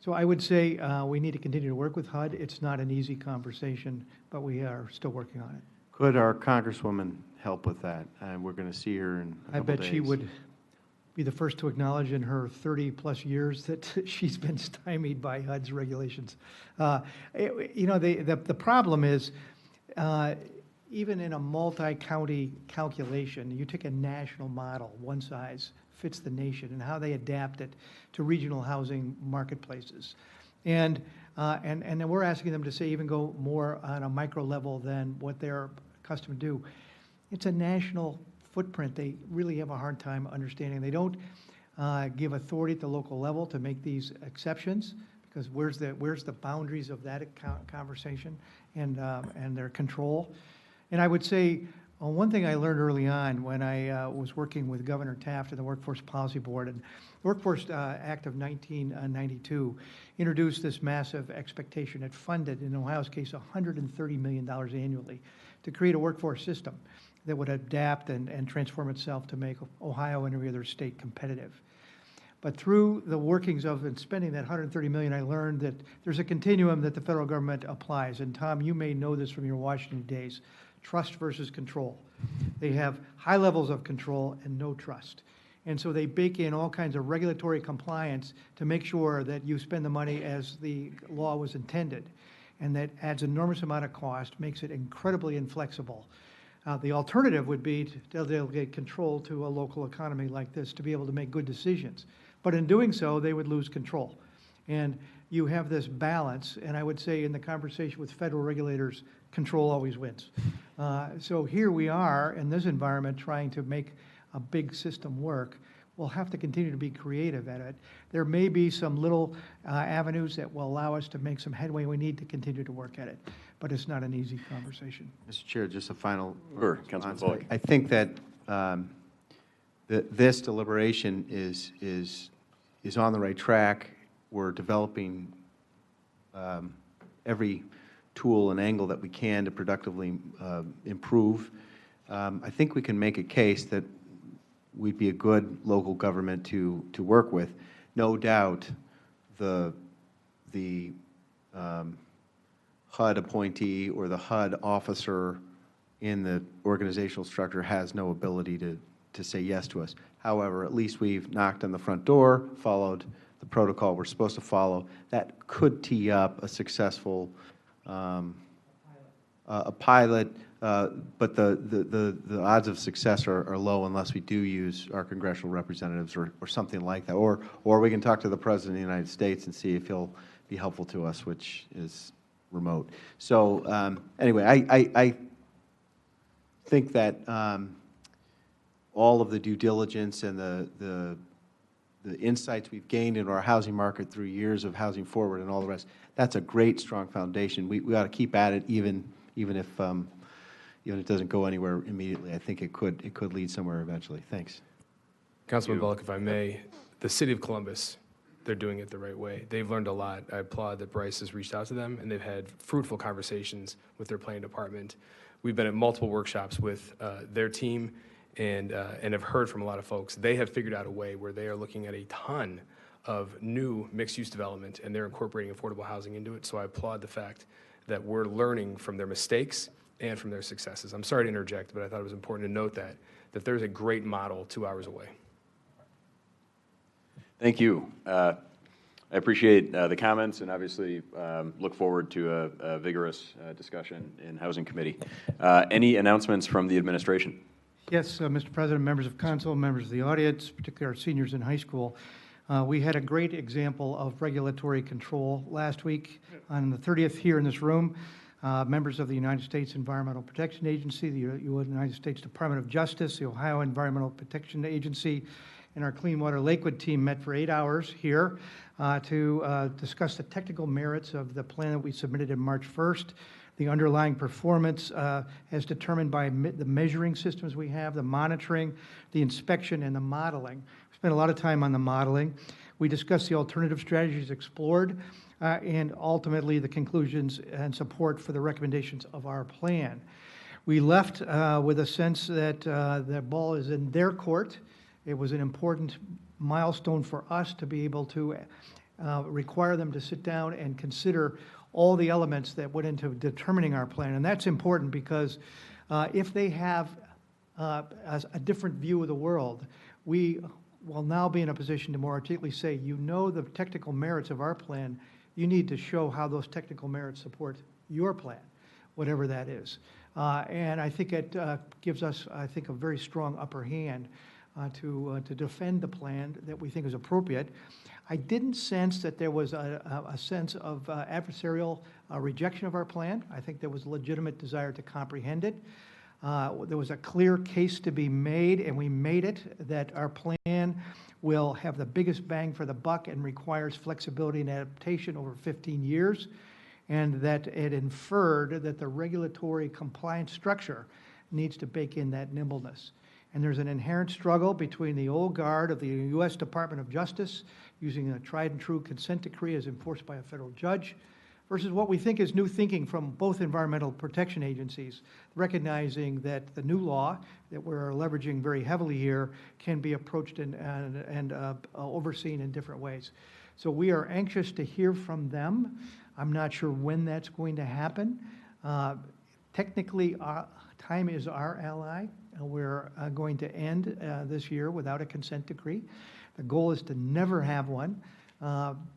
S6: So I would say we need to continue to work with HUD. It's not an easy conversation, but we are still working on it.
S8: Could our Congresswoman help with that? We're going to see her in a couple days.
S6: I bet she would be the first to acknowledge in her 30-plus years that she's been stymied by HUD's regulations. You know, the problem is, even in a multi-county calculation, you take a national model, one size fits the nation, and how they adapt it to regional housing marketplaces. And then we're asking them to say even go more on a micro level than what they're accustomed to do. It's a national footprint. They really have a hard time understanding. They don't give authority at the local level to make these exceptions, because where's the boundaries of that conversation and their control? And I would say one thing I learned early on when I was working with Governor Taft and the Workforce Policy Board, and the Workforce Act of 1992 introduced this massive expectation. It funded, in Ohio's case, $130 million annually to create a workforce system that would adapt and transform itself to make Ohio and every other state competitive. But through the workings of and spending that $130 million, I learned that there's a continuum that the federal government applies. And Tom, you may know this from your Washington days. Trust versus control. They have high levels of control and no trust. And so they bake in all kinds of regulatory compliance to make sure that you spend the money as the law was intended. And that adds an enormous amount of cost, makes it incredibly inflexible. The alternative would be to delegate control to a local economy like this to be able to make good decisions. But in doing so, they would lose control. And you have this balance, and I would say in the conversation with federal regulators, control always wins. So here we are in this environment trying to make a big system work. We'll have to continue to be creative at it. There may be some little avenues that will allow us to make some headway. We need to continue to work at it, but it's not an easy conversation.
S8: Mr. Chair, just a final.
S1: Sure, Councilman Bullock.
S8: I think that this deliberation is on the right track. We're developing every tool and angle that we can to productively improve. I think we can make a case that we'd be a good local government to work with. No doubt, the HUD appointee or the HUD officer in the organizational structure has no ability to say yes to us. However, at least we've knocked on the front door, followed the protocol we're supposed to follow. That could tee up a successful a pilot, but the odds of success are low unless we do use our congressional representatives or something like that. Or we can talk to the President of the United States and see if he'll be helpful to us, which is remote. So anyway, I think that all of the due diligence and the insights we've gained in our housing market through years of Housing Forward and all the rest, that's a great, strong foundation. We ought to keep at it even if it doesn't go anywhere immediately. I think it could lead somewhere eventually. Thanks.
S9: Councilman Bullock, if I may, the City of Columbus, they're doing it the right way. They've learned a lot. I applaud that Bryce has reached out to them, and they've had fruitful conversations with their planning department. We've been at multiple workshops with their team and have heard from a lot of folks. They have figured out a way where they are looking at a ton of new mixed-use development, and they're incorporating affordable housing into it. So I applaud the fact that we're learning from their mistakes and from their successes. I'm sorry to interject, but I thought it was important to note that there's a great model 2 hours away.
S1: Thank you. I appreciate the comments and obviously look forward to a vigorous discussion in Housing Committee. Any announcements from the administration?
S6: Yes, Mr. President, members of council, members of the audience, particularly our seniors in high school. We had a great example of regulatory control last week on the 30th here in this room. Members of the United States Environmental Protection Agency, the United States Department of Justice, the Ohio Environmental Protection Agency, and our Clean Water Lakewood team met for 8 hours here to discuss the technical merits of the plan that we submitted in March 1st. The underlying performance as determined by the measuring systems we have, the monitoring, the inspection, and the modeling. We spent a lot of time on the modeling. We discussed the alternative strategies explored and ultimately the conclusions and support for the recommendations of our plan. We left with a sense that the ball is in their court. It was an important milestone for us to be able to require them to sit down and consider all the elements that went into determining our plan. And that's important because if they have a different view of the world, we will now be in a position to more articulately say, you know the technical merits of our plan, you need to show how those technical merits support your plan, whatever that is. And I think it gives us, I think, a very strong upper hand to defend the plan that we think is appropriate. I didn't sense that there was a sense of adversarial rejection of our plan. I think there was a legitimate desire to comprehend it. There was a clear case to be made, and we made it, that our plan will have the biggest bang for the buck and requires flexibility and adaptation over 15 years, and that it inferred that the regulatory compliance structure needs to bake in that nimbleness. And there's an inherent struggle between the old guard of the U.S. Department of Justice using a tried and true consent decree as enforced by a federal judge versus what we think is new thinking from both environmental protection agencies, recognizing that the new law that we're leveraging very heavily here can be approached and overseen in different ways. So we are anxious to hear from them. I'm not sure when that's going to happen. Technically, time is our ally. We're going to end this year without a consent decree. The goal is to never have one.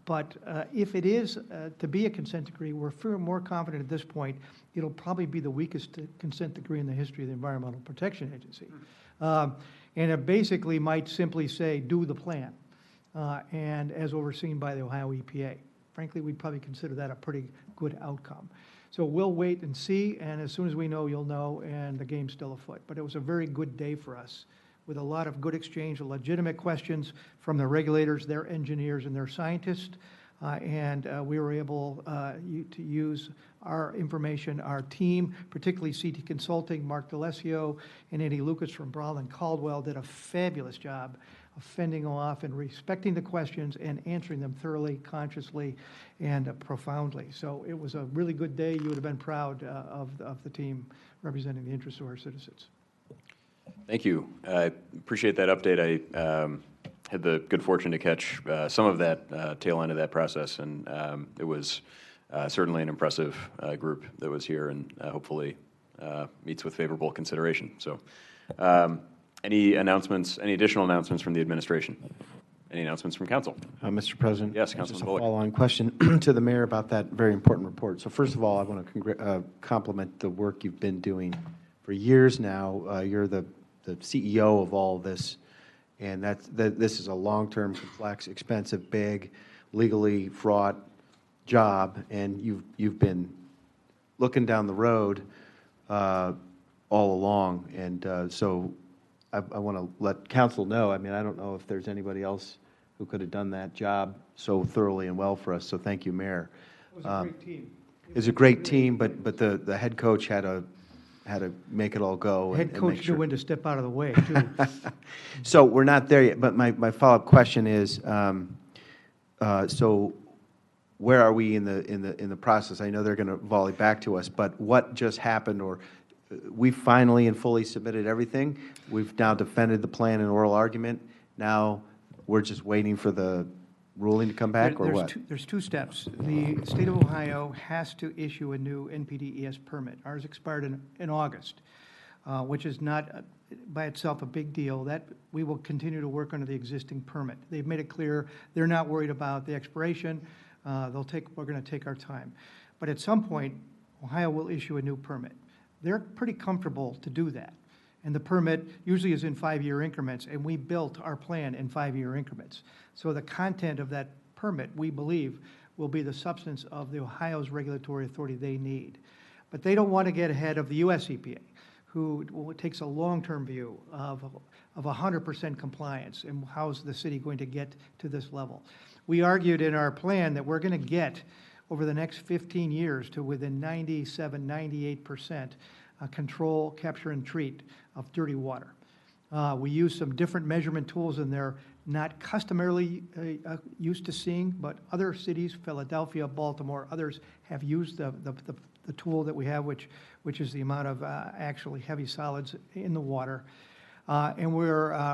S6: But if it is to be a consent decree, we're more confident at this point it'll probably be the weakest consent decree in the history of the Environmental Protection Agency. And it basically might simply say, do the plan, and as overseen by the Ohio EPA. frankly, we'd probably consider that a pretty good outcome. So we'll wait and see, and as soon as we know, you'll know, and the game's still afoot. But it was a very good day for us, with a lot of good exchange of legitimate questions from the regulators, their engineers, and their scientists. And we were able to use our information, our team, particularly CT Consulting, Mark D'Alessio, and Andy Lucas from Brawl and Caldwell did a fabulous job of fending off and respecting the questions and answering them thoroughly, consciously, and profoundly. So it was a really good day. You would have been proud of the team representing the interests of our citizens.
S1: Thank you. I appreciate that update. I had the good fortune to catch some of that tail end of that process, and it was certainly an impressive group that was here, and hopefully meets with favorable consideration. So any announcements, any additional announcements from the administration? Any announcements from council?
S8: Mr. President?
S1: Yes,
S8: Just
S1: Councilman
S8: a
S1: Bullock.
S8: follow-on question to the mayor about that very important report. So first of all, I want to compliment the work you've been doing for years now. You're the CEO of all this, and this is a long-term, complex, expensive, big, legally fraught job, and you've been looking down the road all along, and so I want to let council know. I mean, I don't know if there's anybody else who could have done that job so thoroughly and well for us, so thank you, Mayor.
S6: It was a great team.
S8: It was a great team, but the head coach had to make it all go.
S6: Head
S8: and
S6: coach
S8: make sure.
S6: knew when to step out of the way, too.
S8: So we're not there yet, but my follow-up question is, so where are we in the process? I know they're going to volley back to us, but what just happened, or we finally and fully submitted everything? We've now defended the plan in oral argument. Now we're just waiting for the ruling to come back, or what?
S6: There's two steps. The state of Ohio has to issue a new NPDES permit. Ours expired in August, which is not by itself a big deal. That we will continue to work under the existing permit. They've made it clear they're not worried about the expiration. We're going to take our time. But at some point, Ohio will issue a new permit. They're pretty comfortable to do that. And the permit usually is in 5-year increments, and we built our plan in 5-year increments. So the content of that permit, we believe, will be the substance of the Ohio's regulatory authority they need. But they don't want to get ahead of the US EPA, who takes a long-term view of 100% compliance, and how's the city going to get to this level. We argued in our plan that we're going to get, over the next 15 years, to within 97, 98% control, capture, and treat of dirty water. We use some different measurement tools, and they're not customarily used to seeing, but other cities, Philadelphia, Baltimore, others have used the tool that we have, which is the amount of actually heavy solids in the water. And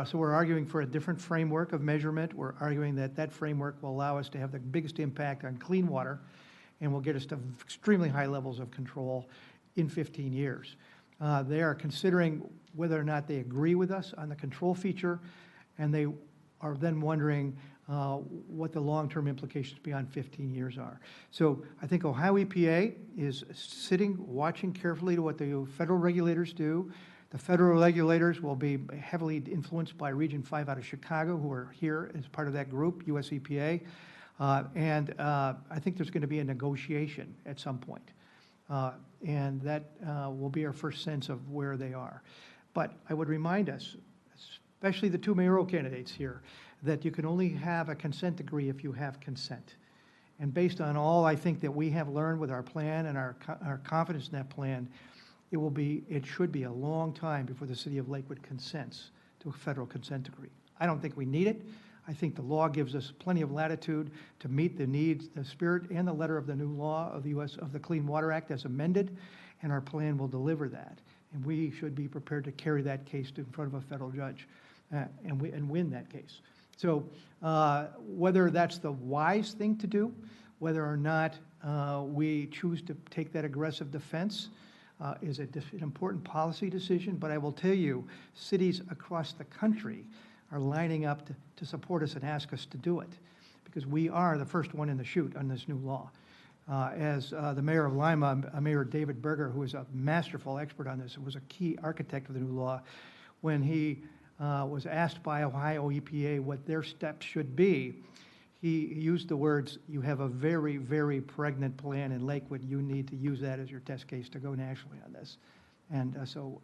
S6: so we're arguing for a different framework of measurement. We're arguing that framework will allow us to have the biggest impact on clean water, and will get us to extremely high levels of control in 15 years. They are considering whether or not they agree with us on the control feature, and they are then wondering what the long-term implications beyond 15 years are. So I think Ohio EPA is sitting, watching carefully to what the federal regulators do. The federal regulators will be heavily influenced by Region 5 out of Chicago, who are here as part of that group, US EPA. And I think there's going to be a negotiation at some point. And that will be our first sense of where they are. But I would remind us, especially the two mayoral candidates here, that you can only have a consent decree if you have consent. And based on all I think that we have learned with our plan and our confidence in that plan, it should be a long time before the city of Lakewood consents to a federal consent decree. I don't think we need it. I think the law gives us plenty of latitude to meet the needs, the spirit and the letter of the new law of the Clean Water Act as amended, and our plan will deliver that. And we should be prepared to carry that case in front of a federal judge and win that case. So whether that's the wise thing to do, whether or not we choose to take that aggressive defense, is an important policy decision. But I will tell you, cities across the country are lining up to support us and ask us to do it, because we are the first one in the chute on this new law. As the mayor of Lima, Mayor David Berger, who is a masterful expert on this, and was a key architect of the new law, when he was asked by Ohio EPA what their steps should be, he used the words, "You have a very, very pregnant plan in Lakewood. You need to use that as your test case to go nationally on this." And so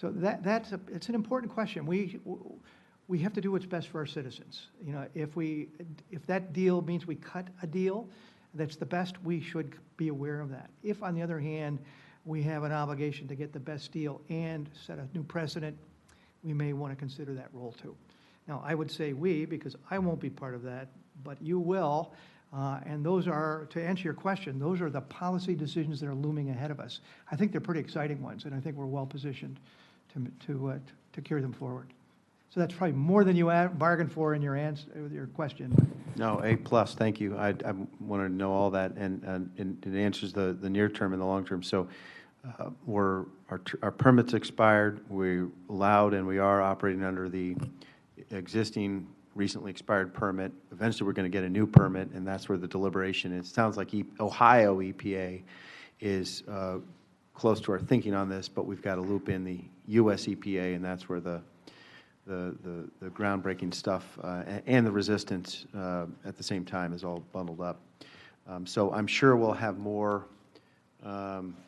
S6: it's an important question. We have to do what's best for our citizens. You know, if that deal means we cut a deal that's the best, we should be aware of that. If, on the other hand, we have an obligation to get the best deal and set a new precedent, we may want to consider that role too. Now, I would say we, because I won't be part of that, but you will. And those are, to answer your question, those are the policy decisions that are looming ahead of us. I think they're pretty exciting ones, and I think we're well positioned to carry them forward. So that's probably more than you bargained for in your answer, with your question.
S8: No, A+, thank you. I wanted to know all that, and it answers the near term and the long term. So our permit's expired, we're allowed and we are operating under the existing recently expired permit. Eventually, we're going to get a new permit, and that's where the deliberation is. It sounds like Ohio EPA is close to our thinking on this, but we've got to loop in the U.S. EPA, and that's where the groundbreaking stuff and the resistance at the same time is all bundled up. So I'm sure we'll have more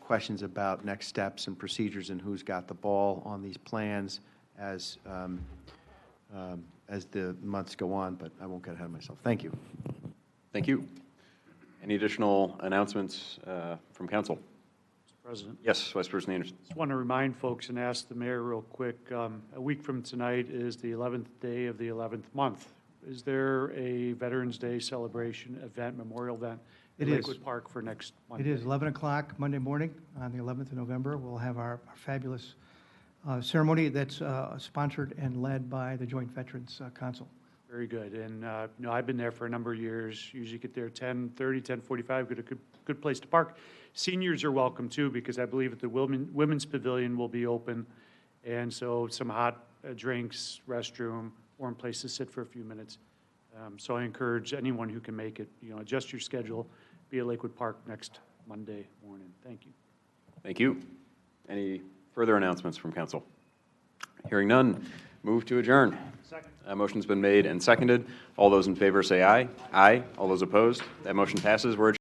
S8: questions about next steps and procedures and who's got the ball on these plans as the months go on, but I won't get ahead of myself. Thank you.
S1: Thank you. Any additional announcements from council?
S5: Mr. President?
S1: Yes, Vice President Anderson.
S5: Just want to remind folks and ask the mayor real quick, a week from tonight is the 11th day of the 11th month. Is there a Veterans Day celebration event, memorial event
S6: It
S5: in
S6: is.
S5: Lakewood Park for next Monday?
S6: It is 11 o'clock Monday morning on the 11th of November. We'll have our fabulous ceremony that's sponsored and led by the Joint Veterans Council.
S5: Very good. And, you know, I've been there for a number of years. Usually get there 10:30, 10:45, get a good place to park. Seniors are welcome too, because I believe that the Women's Pavilion will be open. And so some hot drinks, restroom, warm place to sit for a few minutes. So I encourage anyone who can make it, you know, adjust your schedule, be at Lakewood Park next Monday morning. Thank you.
S1: Thank you. Any further announcements from council? Hearing none, move to adjourn.
S5: Second.
S1: Motion's been made and seconded. All those in favor say aye. Aye. All those opposed? That motion passes. We're adjourned.